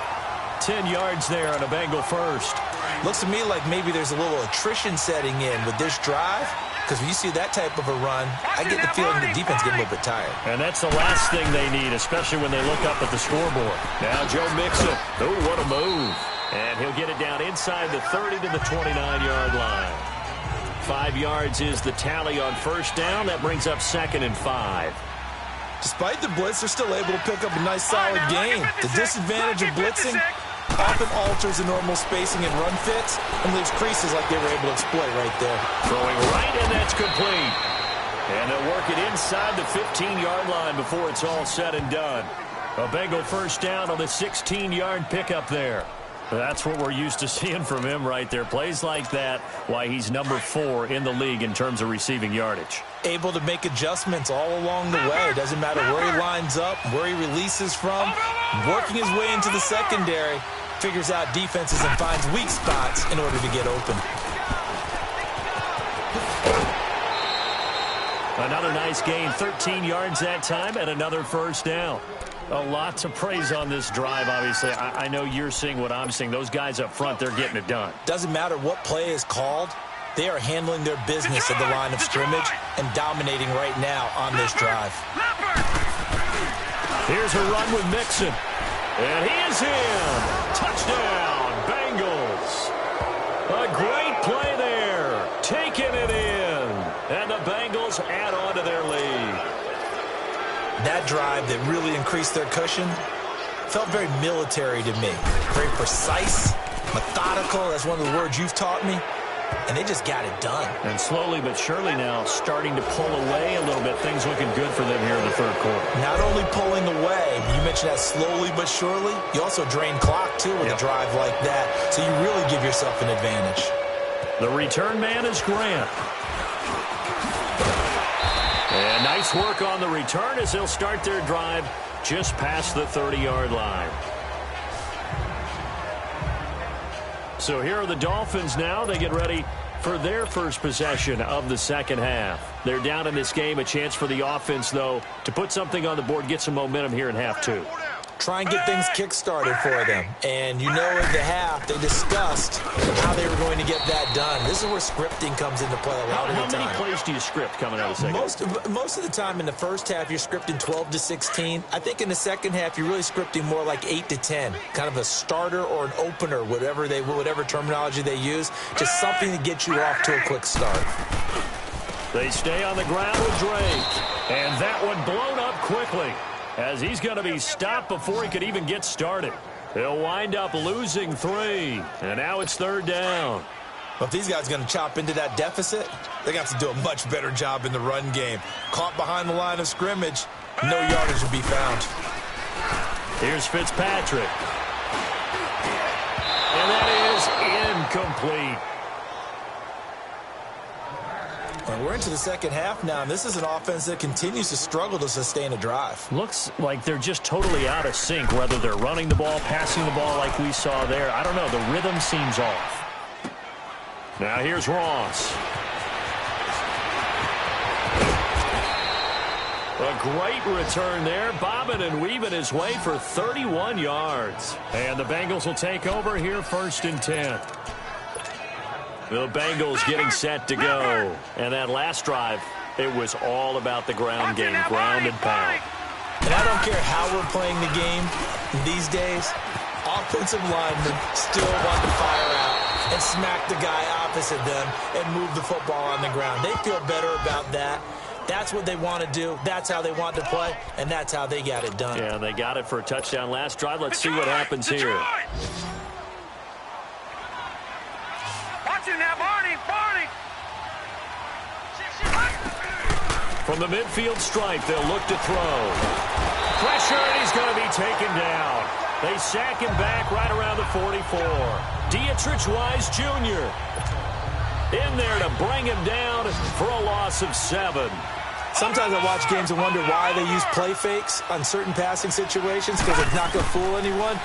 B: 10 yards there on a Bengal 1st.
C: Looks to me like maybe there's a little attrition setting in with this drive, because when you see that type of a run, I get the feeling the defense getting a little bit tired.
B: And that's the last thing they need, especially when they look up at the scoreboard. Now Joe Mixon. Oh, what a move. And he'll get it down inside the 30 to the 29-yard line. 5 yards is the tally on 1st down. That brings up 2nd and 5.
C: Despite the blitz, they're still able to pick up a nice solid gain. The disadvantage of blitzing often alters the normal spacing and run fits and leaves creases like they were able to exploit right there.
B: Throwing right, and that's complete. And they'll work it inside the 15-yard line before it's all said and done. A Bengal 1st down on the 16-yard pickup there. That's what we're used to seeing from him right there. Plays like that, why he's number 4 in the league in terms of receiving yardage.
C: Able to make adjustments all along the way. Doesn't matter where he lines up, where he releases from. Working his way into the secondary, figures out defenses and finds weak spots in order to get open.
B: Another nice gain, 13 yards that time, and another 1st down. A lot to praise on this drive, obviously. I know you're seeing what I'm seeing. Those guys up front, they're getting it done.
C: Doesn't matter what play is called. They are handling their business at the line of scrimmage and dominating right now on this drive.
B: Here's a run with Mixon. And he is in. Touchdown, Bengals. A great play there. Taking it in. And the Bengals add on to their lead.
C: That drive that really increased their cushion felt very military to me. Very precise, methodical. That's one of the words you've taught me. And they just got it done.
B: And slowly but surely now starting to pull away a little bit. Things looking good for them here in the third quarter.
C: Not only pulling away, you mentioned that slowly but surely. You also drain clock, too, with a drive like that. So you really give yourself an advantage.
B: The return man is Grant. And nice work on the return as they'll start their drive just past the 30-yard line. So here are the Dolphins now. They get ready for their first possession of the second half. They're down in this game. A chance for the offense, though, to put something on the board, get some momentum here in half two.
C: Try and get things kick-started for them. And you know in the half, they discussed how they were going to get that done. This is where scripting comes into play a lot of the time.
B: How many plays do you script coming out of the second?
C: Most of the time in the first half, you're scripting 12 to 16. I think in the second half, you're really scripting more like 8 to 10. Kind of a starter or an opener, whatever terminology they use. Just something to get you off to a quick start.
B: They stay on the ground with Drake. And that one blown up quickly, as he's going to be stopped before he could even get started. He'll wind up losing 3, and now it's third down.
C: Well, if these guys are going to chop into that deficit, they're going to have to do a much better job in the run game. Caught behind the line of scrimmage, no yardage will be found.
B: Here's Fitzpatrick. And that is incomplete.
C: Well, we're into the second half now, and this is an offense that continues to struggle to sustain a drive.
B: Looks like they're just totally out of sync, whether they're running the ball, passing the ball like we saw there. I don't know. The rhythm seems off. Now here's Ross. A great return there, bobbing and weaving his way for 31 yards. And the Bengals will take over here, 1st and 10. The Bengals getting set to go. And that last drive, it was all about the ground game, ground and pound.
C: And I don't care how we're playing the game these days, offensive linemen still want to fire out and smack the guy opposite them and move the football on the ground. They feel better about that. That's what they want to do. That's how they want to play, and that's how they got it done.
B: Yeah, they got it for a touchdown last drive. Let's see what happens here. From the midfield stripe, they'll look to throw. Pressure, and he's going to be taken down. They sack him back right around the 44. Dietrich Wise Jr. in there to bring him down for a loss of 7.
C: Sometimes I watch games and wonder why they use play fakes on certain passing situations, because it's not going to fool anyone.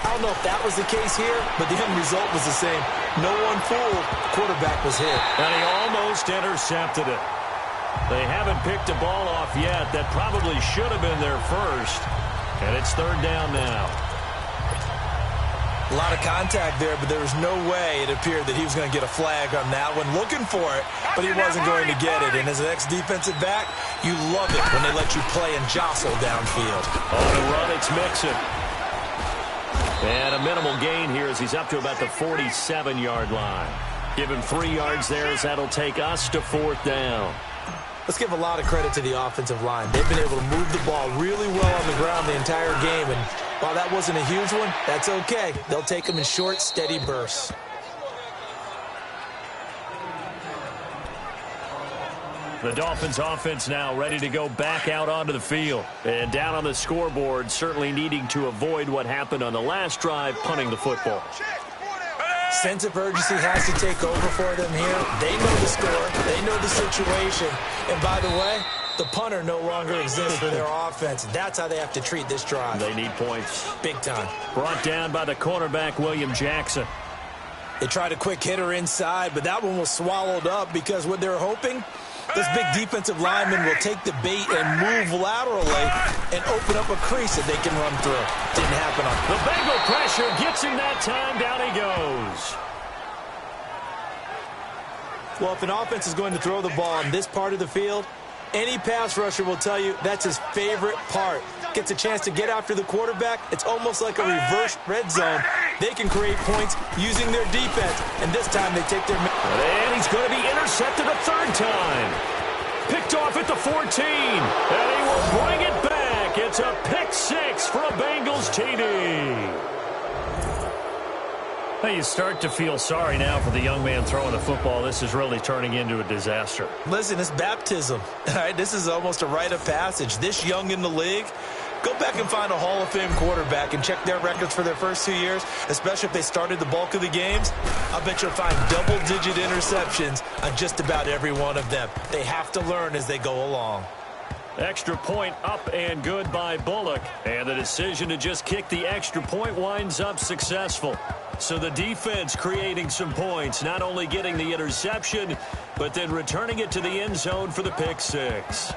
C: I don't know if that was the case here, but the end result was the same. No one fooled. The quarterback was hit.
B: And he almost intercepted it. They haven't picked a ball off yet. That probably should have been their first. And it's third down now.
C: A lot of contact there, but there was no way it appeared that he was going to get a flag on that one. Looking for it, but he wasn't going to get it. And as an ex-defensive back, you love it when they let you play and jostle downfield.
B: On the run, it's Mixon. And a minimal gain here as he's up to about the 47-yard line. Give him 3 yards there as that'll take us to 4th down.
C: Let's give a lot of credit to the offensive line. They've been able to move the ball really well on the ground the entire game. And while that wasn't a huge one, that's okay. They'll take them in short, steady bursts.
B: The Dolphins offense now ready to go back out onto the field. And down on the scoreboard, certainly needing to avoid what happened on the last drive, punting the football.
C: Sense of urgency has to take over for them here. They know the score. They know the situation. And by the way, the punter no longer exists for their offense. That's how they have to treat this drive.
B: They need points.
C: Big time.
B: Brought down by the cornerback, William Jackson.
C: They tried a quick hitter inside, but that one was swallowed up because what they're hoping, this big defensive lineman will take the bait and move laterally and open up a crease that they can run through. Didn't happen on
B: the Bengal pressure gets him that time. Down he goes.
C: Well, if an offense is going to throw the ball on this part of the field, any pass rusher will tell you that's his favorite part. gets a chance to get after the quarterback, it's almost like a reverse red zone. They can create points using their defense, and this time they take their...
B: And he's going to be intercepted a third time. Picked off at the 14, and he will bring it back. It's a pick six for a Bengals TD. Well, you start to feel sorry now for the young man throwing the football. This is really turning into a disaster.
C: Listen, it's baptism. All right, this is almost a rite of passage. This young in the league, go back and find a Hall of Fame quarterback and check their records for their first 2 years, especially if they started the bulk of the games. I bet you'll find double-digit interceptions on just about every one of them. They have to learn as they go along.
B: Extra point up and good by Bullock. And the decision to just kick the extra point winds up successful. So the defense creating some points, not only getting the interception, but then returning it to the end zone for the pick six.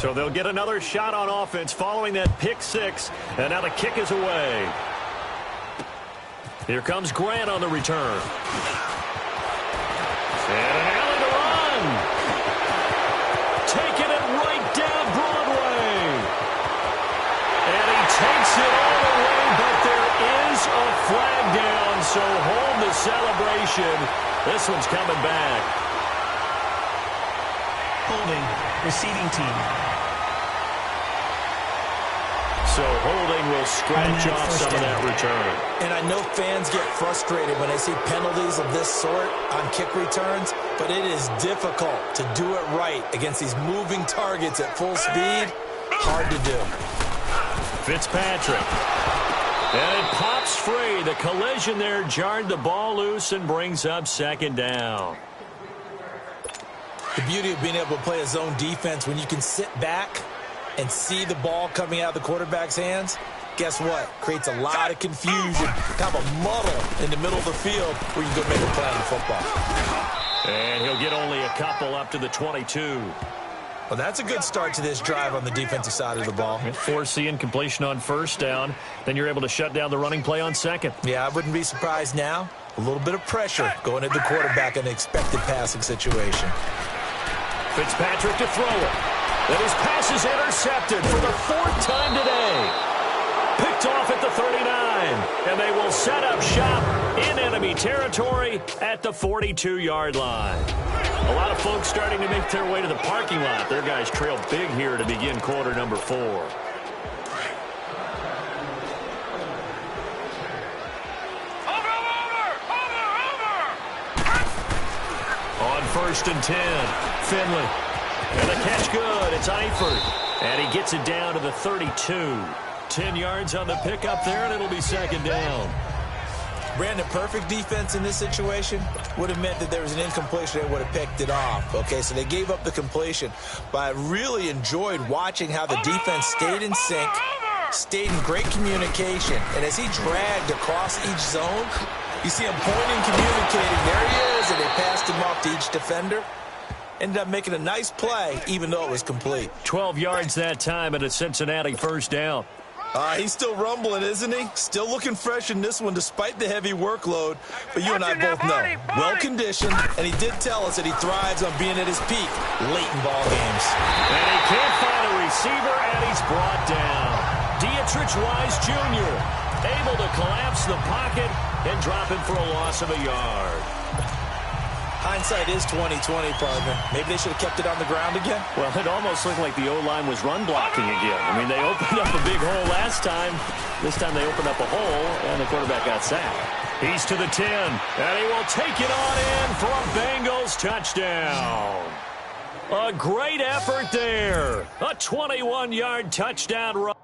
B: So they'll get another shot on offense following that pick six. And now the kick is away. Here comes Grant on the return. And an alley to run. Taking it right down Broadway. And he takes it all the way, but there is a flag down. So hold the celebration. This one's coming back.
D: Holding, receiving team.
B: So holding will scratch off some of that return.
C: And I know fans get frustrated when they see penalties of this sort on kick returns, but it is difficult to do it right against these moving targets at full speed. Hard to do.
B: Fitzpatrick. And it pops free. The collision there jarred the ball loose and brings up second down.
C: The beauty of being able to play a zone defense when you can sit back and see the ball coming out of the quarterback's hands, guess what? Creates a lot of confusion, kind of a muddle in the middle of the field where you can go make a play on the football.
B: And he'll get only a couple up to the 22.
C: Well, that's a good start to this drive on the defensive side of the ball.
B: Force incompletion on first down. Then you're able to shut down the running play on second.
C: Yeah, I wouldn't be surprised now. A little bit of pressure going at the quarterback in an expected passing situation.
B: Fitzpatrick to throw it. And his pass is intercepted for the fourth time today. Picked off at the 39. And they will set up shop in enemy territory at the 42-yard line. A lot of folks starting to make their way to the parking lot. Their guys trail big here to begin quarter number 4. On first and 10, Finley. And the catch good. It's Eifert. And he gets it down to the 32. 10 yards on the pickup there, and it'll be second down.
C: Brandon, perfect defense in this situation would have meant that there was an incompletion. They would have picked it off. Okay, so they gave up the completion. But I really enjoyed watching how the defense stayed in sync, stayed in great communication. And as he dragged across each zone, you see him pointing, communicating. There he is, and they passed him off to each defender. Ended up making a nice play, even though it was complete.
B: 12 yards that time and a Cincinnati first down.
C: He's still rumbling, isn't he? Still looking fresh in this one despite the heavy workload. But you and I both know, well-conditioned, and he did tell us that he thrives on being at his peak late in ball games.
B: And he can't find a receiver, and he's brought down. Dietrich Wise Jr. able to collapse the pocket and drop him for a loss of a yard.
C: Hindsight is 20/20, partner. Maybe they should have kept it on the ground again.
B: Well, it almost looked like the O-line was run blocking again. I mean, they opened up a big hole last time. This time they opened up a hole, and the quarterback got sacked. He's to the 10, and he will take it on in for a Bengals touchdown. A great effort there. A 21-yard touchdown run.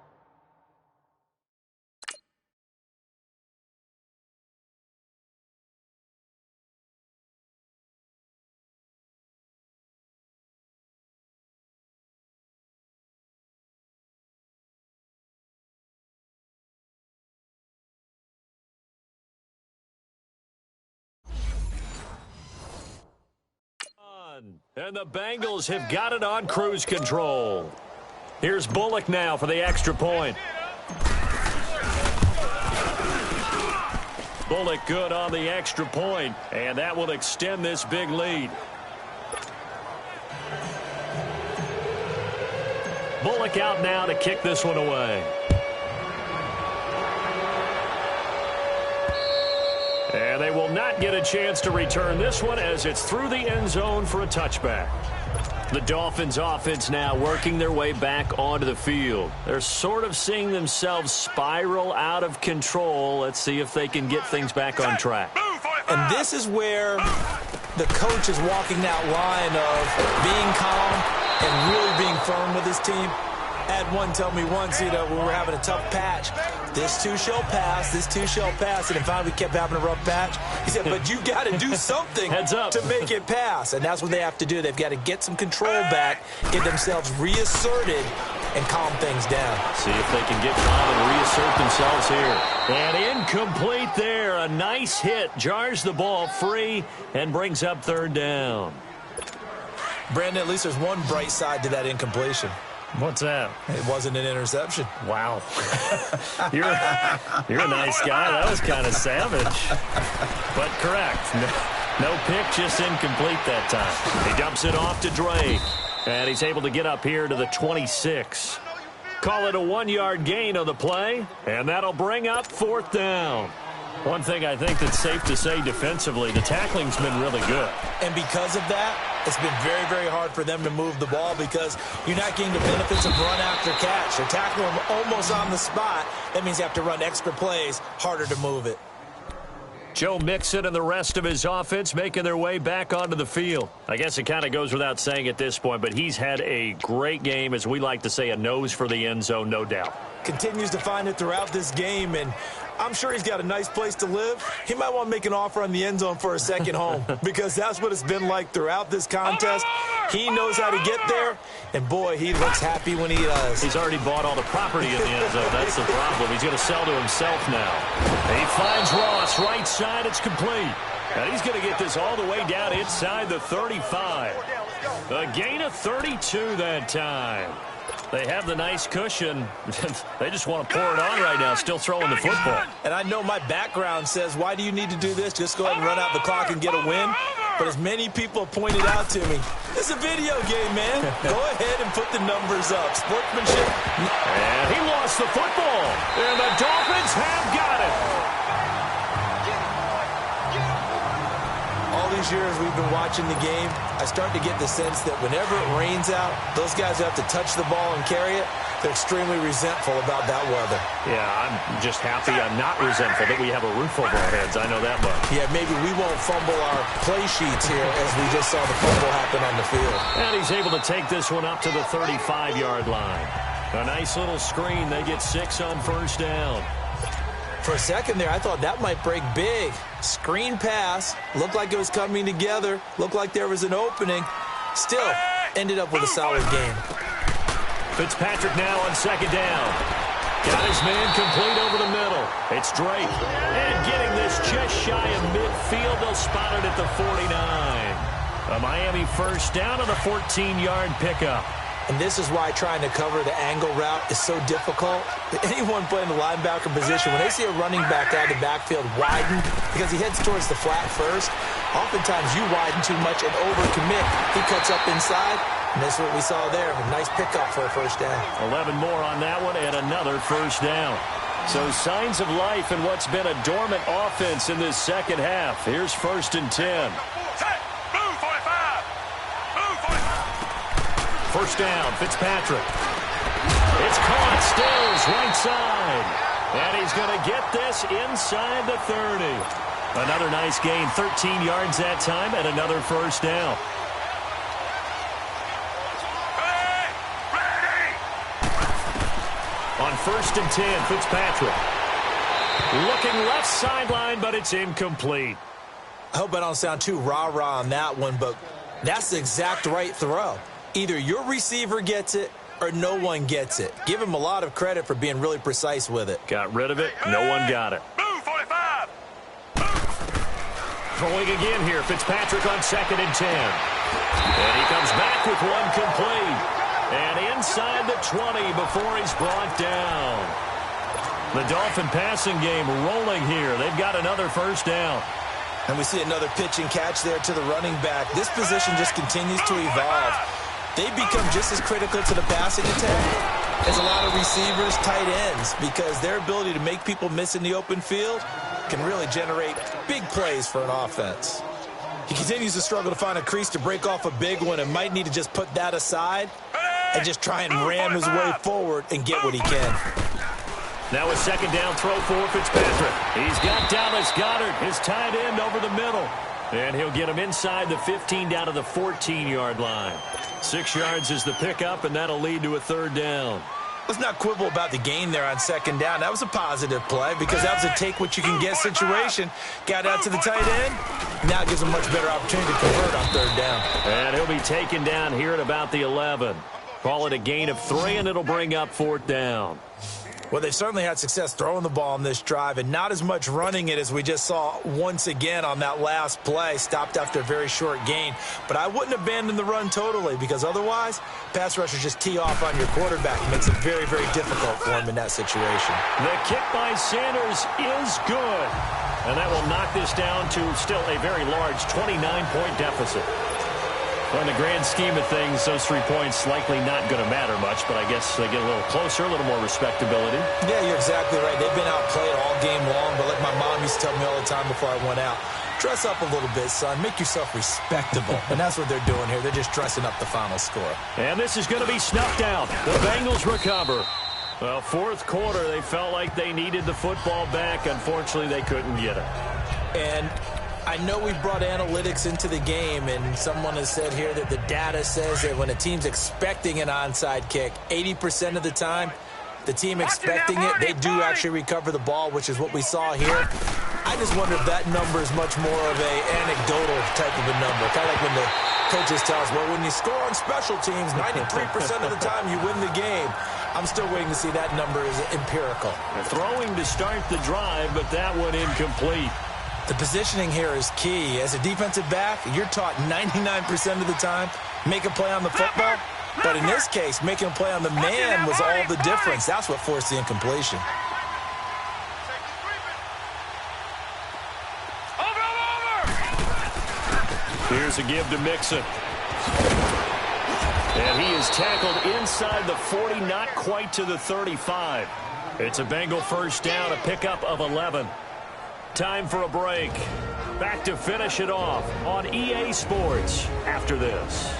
B: And the Bengals have got it on cruise control. Here's Bullock now for the extra point. Bullock good on the extra point, and that will extend this big lead. Bullock out now to kick this one away. And they will not get a chance to return this one as it's through the end zone for a touchback. The Dolphins offense now working their way back onto the field. They're sort of seeing themselves spiral out of control. Let's see if they can get things back on track.
C: And this is where the coach is walking that line of being calm and really being firm with his team. I had one tell me once, when we were having a tough patch, this too shall pass, this too shall pass. And then finally we kept having a rough patch. He said, but you got to do something
B: Heads up.
C: to make it pass. And that's what they have to do. They've got to get some control back, get themselves reasserted, and calm things down.
B: See if they can get calm and reassert themselves here. And incomplete there. A nice hit. Jars the ball free and brings up third down.
C: Brandon, at least there's one bright side to that incompletion.
B: What's that?
C: It wasn't an interception.
B: Wow. You're a nice guy. That was kind of savage. But correct. No pick, just incomplete that time. He dumps it off to Dre. And he's able to get up here to the 26. Call it a 1-yard gain on the play. And that'll bring up fourth down. One thing I think that's safe to say defensively, the tackling's been really good.
C: And because of that, it's been very, very hard for them to move the ball because you're not getting the benefits of run after catch. They're tackling them almost on the spot. That means you have to run extra plays, harder to move it.
B: Joe Mixon and the rest of his offense making their way back onto the field. I guess it kind of goes without saying at this point, but he's had a great game, as we like to say, a nose for the end zone, no doubt.
C: Continues to find it throughout this game, and I'm sure he's got a nice place to live. He might want to make an offer on the end zone for a second home because that's what it's been like throughout this contest. He knows how to get there, and boy, he looks happy when he does.
B: He's already bought all the property in the end zone. That's the problem. He's going to sell to himself now. He finds Ross, right side, it's complete. And he's going to get this all the way down inside the 35. A gain of 32 that time. They have the nice cushion. They just want to pour it on right now, still throwing the football.
C: And I know my background says, why do you need to do this? Just go ahead and run out the clock and get a win. But as many people have pointed out to me, it's a video game, man. Go ahead and put the numbers up. Sportsmanship.
B: And he lost the football. And the Dolphins have got it.
C: All these years we've been watching the game, I start to get the sense that whenever it rains out, those guys who have to touch the ball and carry it, they're extremely resentful about that weather.
B: Yeah, I'm just happy I'm not resentful that we have a roof over our heads. I know that much.
C: Yeah, maybe we won't fumble our play sheets here as we just saw the fumble happen on the field.
B: And he's able to take this one up to the 35-yard line. A nice little screen. They get 6 on first down.
C: For a second there, I thought that might break big. Screen pass, looked like it was coming together, looked like there was an opening. Still, ended up with a solid game.
B: Fitzpatrick now on second down. Got his man complete over the middle. It's Drake. And getting this just shy of midfield, they'll spot it at the 49. A Miami first down on the 14-yard pickup.
C: And this is why trying to cover the angle route is so difficult. Anyone playing the linebacker position, when they see a running back out of the backfield widen because he heads towards the flat first, oftentimes you widen too much and overcommit. He cuts up inside, and that's what we saw there. A nice pickup for a first down.
B: 11 more on that one and another first down. So signs of life in what's been a dormant offense in this second half. Here's 1st and 10. First down, Fitzpatrick. It's caught, Stills, right side. And he's going to get this inside the 30. Another nice gain, 13 yards that time, and another first down. On 1st and 10, Fitzpatrick. Looking left sideline, but it's incomplete.
C: I hope I don't sound too rah-rah on that one, but that's the exact right throw. Either your receiver gets it or no one gets it. Give him a lot of credit for being really precise with it.
B: Got rid of it. No one got it.
E: Move, 45.
B: Throwing again here. Fitzpatrick on 2nd and 10. And he comes back with one complete. And inside the 20 before he's brought down. The Dolphin passing game rolling here. They've got another first down.
C: And we see another pitch and catch there to the running back. This position just continues to evolve. They become just as critical to the passing attack as a lot of receivers, tight ends, because their ability to make people miss in the open field can really generate big plays for an offense. He continues to struggle to find a crease to break off a big one and might need to just put that aside and just try and ram his way forward and get what he can.
B: Now a 2nd down throw for Fitzpatrick. He's got Dallas Goedert, his tight end, over the middle. And he'll get him inside the 15 down to the 14-yard line. 6 yards is the pickup, and that'll lead to a 3rd down.
C: Let's not quibble about the gain there on 2nd down. That was a positive play because that was a take-what-you-can-get situation. Got out to the tight end. Now it gives him a much better opportunity to convert on 3rd down.
B: And he'll be taken down here at about the 11. Call it a gain of 3, and it'll bring up 4th down.
C: Well, they've certainly had success throwing the ball on this drive and not as much running it as we just saw once again on that last play. Stopped after a very short gain. But I wouldn't abandon the run totally because otherwise, pass rushers just tee off on your quarterback. It makes it very, very difficult for him in that situation.
B: The kick by Sanders is good. And that will knock this down to still a very large 29-point deficit. Well, in the grand scheme of things, those 3 points likely not going to matter much, but I guess they get a little closer, a little more respectability.
C: Yeah, you're exactly right. They've been outplayed all game long, but like my mom used to tell me all the time before I went out, dress up a little bit, son. Make yourself respectable. And that's what they're doing here. They're just dressing up the final score.
B: And this is going to be snuffed out. The Bengals recover. Well, 4th quarter, they felt like they needed the football back. Unfortunately, they couldn't get it.
C: And I know we brought analytics into the game, and someone has said here that the data says that when a team's expecting an onside kick, 80% of the time, the team expecting it, they do actually recover the ball, which is what we saw here. I just wonder if that number is much more of a anecdotal type of a number. Kind of like when the coaches tell us, well, when you score on special teams, 93% of the time you win the game. I'm still waiting to see that number is empirical.
B: They're throwing to start the drive, but that one incomplete.
C: The positioning here is key. As a defensive back, you're taught 99% of the time, make a play on the football. But in this case, making a play on the man was all the difference. That's what forced the incompletion.
B: Here's a give to Mixon. And he is tackled inside the 40, not quite to the 35. It's a Bengal first down, a pickup of 11. Time for a break. Back to finish it off on EA Sports after this.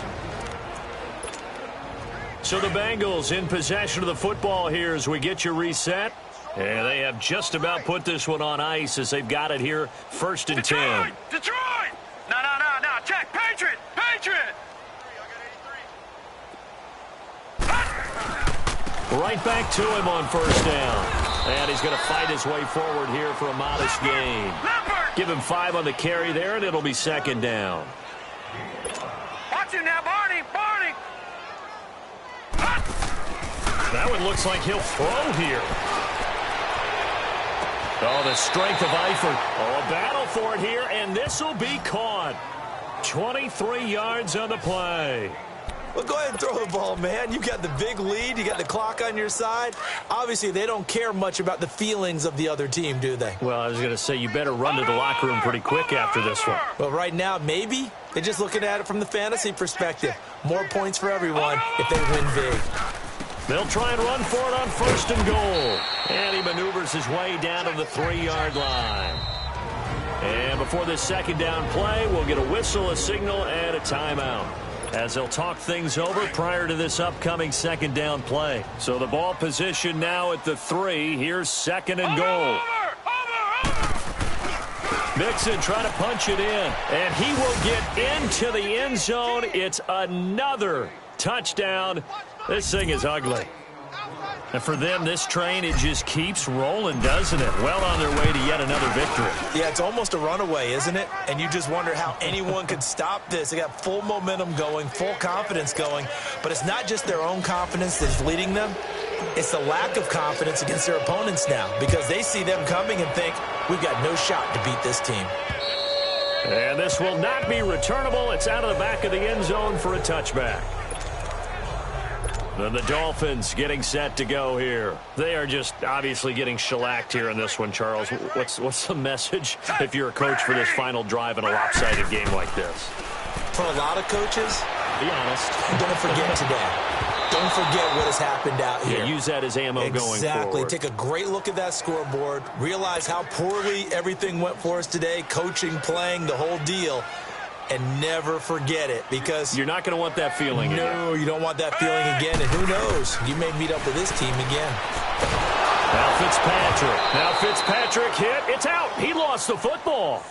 B: So the Bengals in possession of the football here as we get you reset. And they have just about put this one on ice as they've got it here, 1st and 10.
E: Detroit! No. Check. Patriot!
B: Right back to him on first down. And he's going to fight his way forward here for a modest gain. Give him 5 on the carry there, and it'll be second down.
E: Watch him now, Barney. Barney.
B: That one looks like he'll throw here. Oh, the strength of Eifert. Oh, a battle for it here, and this will be caught. 23 yards on the play.
C: Well, go ahead and throw the ball, man. You got the big lead. You got the clock on your side. Obviously, they don't care much about the feelings of the other team, do they?
B: Well, I was going to say, you better run to the locker room pretty quick after this one.
C: Well, right now, maybe. They're just looking at it from the fantasy perspective. More points for everyone if they win big.
B: They'll try and run for it on first and goal. And he maneuvers his way down to the 3-yard line. And before this second down play, we'll get a whistle, a signal, and a timeout, as they'll talk things over prior to this upcoming second down play. So the ball position now at the 3. Here's second and goal. Mixon trying to punch it in, and he will get into the end zone. It's another touchdown. This thing is ugly. And for them, this train, it just keeps rolling, doesn't it? Well on their way to yet another victory.
C: Yeah, it's almost a runaway, isn't it? And you just wonder how anyone could stop this. They got full momentum going, full confidence going. But it's not just their own confidence that's leading them. It's the lack of confidence against their opponents now, because they see them coming and think, we've got no shot to beat this team.
B: And this will not be returnable. It's out of the back of the end zone for a touchback. Then the Dolphins getting set to go here. They are just obviously getting shellacked here in this one, Charles. What's the message if you're a coach for this final drive in a lopsided game like this?
C: For a lot of coaches,
B: be honest,
C: don't forget today. Don't forget what has happened out here.
B: Yeah, use that as ammo going forward.
C: Exactly. Take a great look at that scoreboard. Realize how poorly everything went for us today. Coaching, playing, the whole deal. And never forget it, because
B: you're not going to want that feeling again.
C: No, you don't want that feeling again. And who knows? You may meet up with this team again.
B: Now Fitzpatrick hit. It's out. He lost the football.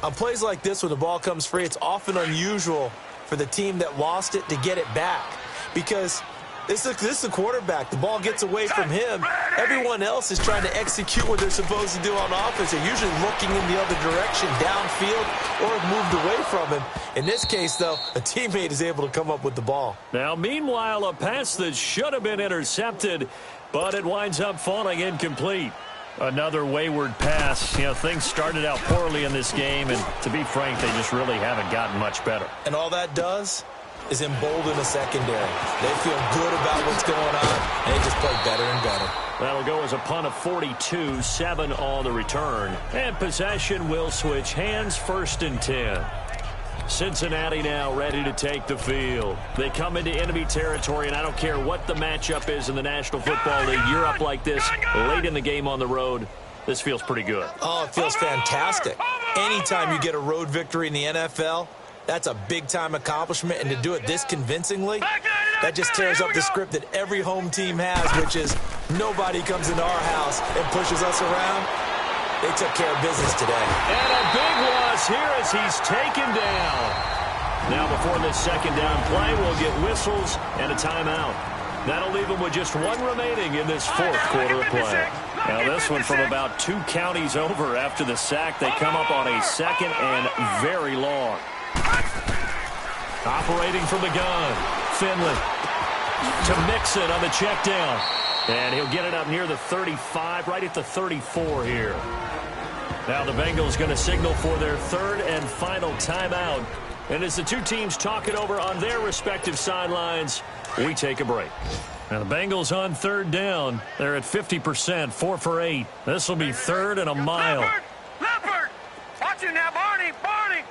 C: On plays like this, when the ball comes free, it's often unusual for the team that lost it to get it back, because this is the quarterback. The ball gets away from him. Everyone else is trying to execute what they're supposed to do on offense. They're usually looking in the other direction, downfield, or have moved away from him. In this case, though, a teammate is able to come up with the ball.
B: Now, meanwhile, a pass that should have been intercepted, but it winds up falling incomplete. Another wayward pass. You know, things started out poorly in this game, and to be frank, they just really haven't gotten much better.
C: And all that does is embolden the secondary. They feel good about what's going on, and they just play better and better.
B: That'll go as a punt of 42, 7 on the return. And possession will switch hands, first and 10. Cincinnati now ready to take the field. They come into enemy territory, and I don't care what the matchup is in the National Football League. You're up like this late in the game on the road. This feels pretty good.
C: Oh, it feels fantastic. Anytime you get a road victory in the NFL, that's a big-time accomplishment, and to do it this convincingly, that just tears up the script that every home team has, which is nobody comes into our house and pushes us around. They took care of business today.
B: And a big loss here as he's taken down. Now before this second down play, we'll get whistles and a timeout. That'll leave them with just one remaining in this fourth quarter of play. Now this one from about 2 counties over after the sack. They come up on a second and very long. Operating from the gun, Finley to Mixon on the check down. And he'll get it up near the 35, right at the 34 here. Now the Bengals going to signal for their third and final timeout. And as the two teams talk it over on their respective sidelines, we take a break. Now the Bengals on third down. They're at 50%, 4 for 8. This will be third and a mile.
E: Leopard! Watch it now, Barney! Barney!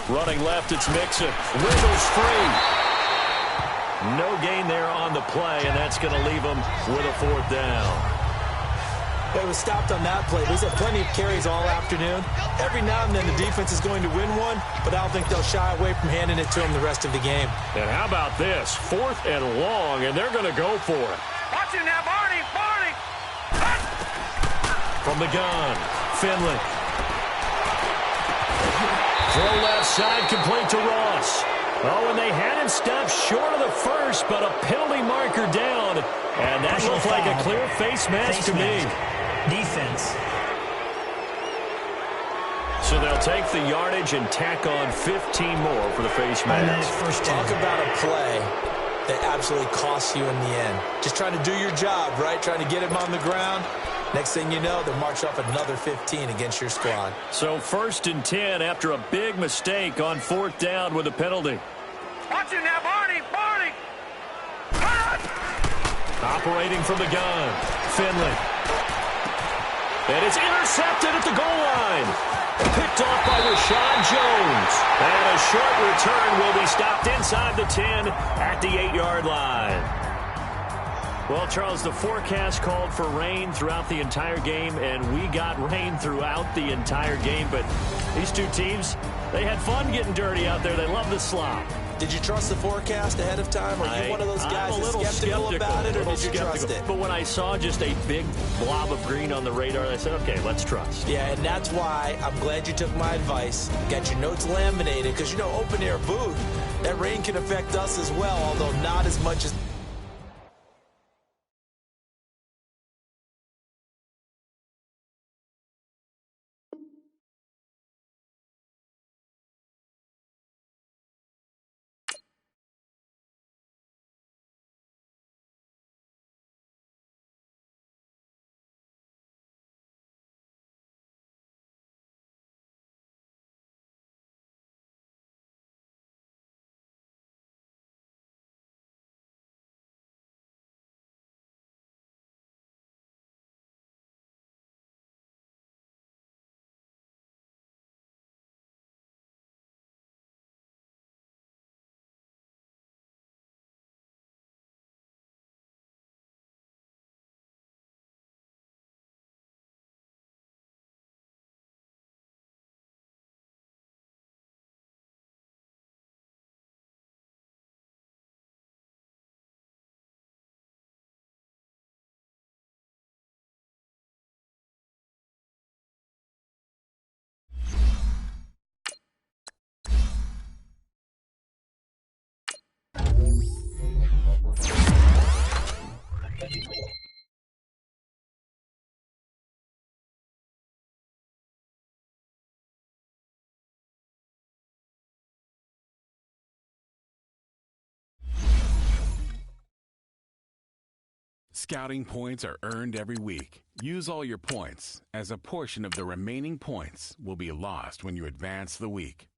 B: Running left, it's Mixon. Wiggles free. No gain there on the play, and that's going to leave them with a fourth down.
C: They was stopped on that play. He's had plenty of carries all afternoon. Every now and then the defense is going to win one, but I don't think they'll shy away from handing it to him the rest of the game.
B: And how about this? 4th and long, and they're going to go for it.
E: Watch it now, Barney! Barney!
B: From the gun, Finley. Throw left side, complete to Ross. Oh, and they had him stopped short of the first, but a penalty marker down. And that looked like a clear face mask to me.
D: Defense.
B: So they'll take the yardage and tack on 15 more for the face mask.
D: First
C: Talk about a play that absolutely costs you in the end. Just trying to do your job, right? Trying to get him on the ground. Next thing you know, they'll march off another 15 against your squad.
B: So 1st and 10 after a big mistake on 4th down with a penalty.
E: Watch it now, Barney! Barney!
B: Operating from the gun, Finley. And it's intercepted at the goal line. Picked off by Rashad Jones. And a short return will be stopped inside the 10 at the 8-yard line. Well, Charles, the forecast called for rain throughout the entire game, and we got rain throughout the entire game. But these two teams, they had fun getting dirty out there. They love the slop.
C: Did you trust the forecast ahead of time? Are you one of those guys that's skeptical about it, or did you trust it?
B: But when I saw just a big blob of green on the radar, I said, okay, let's trust.
C: Yeah, and that's why I'm glad you took my advice. Got your notes laminated, because, you know, open-air booth, that rain can affect us as well, although not as much as...
F: Scouting points are earned every week. Use all your points, as a portion of the remaining points will be lost when you advance the week.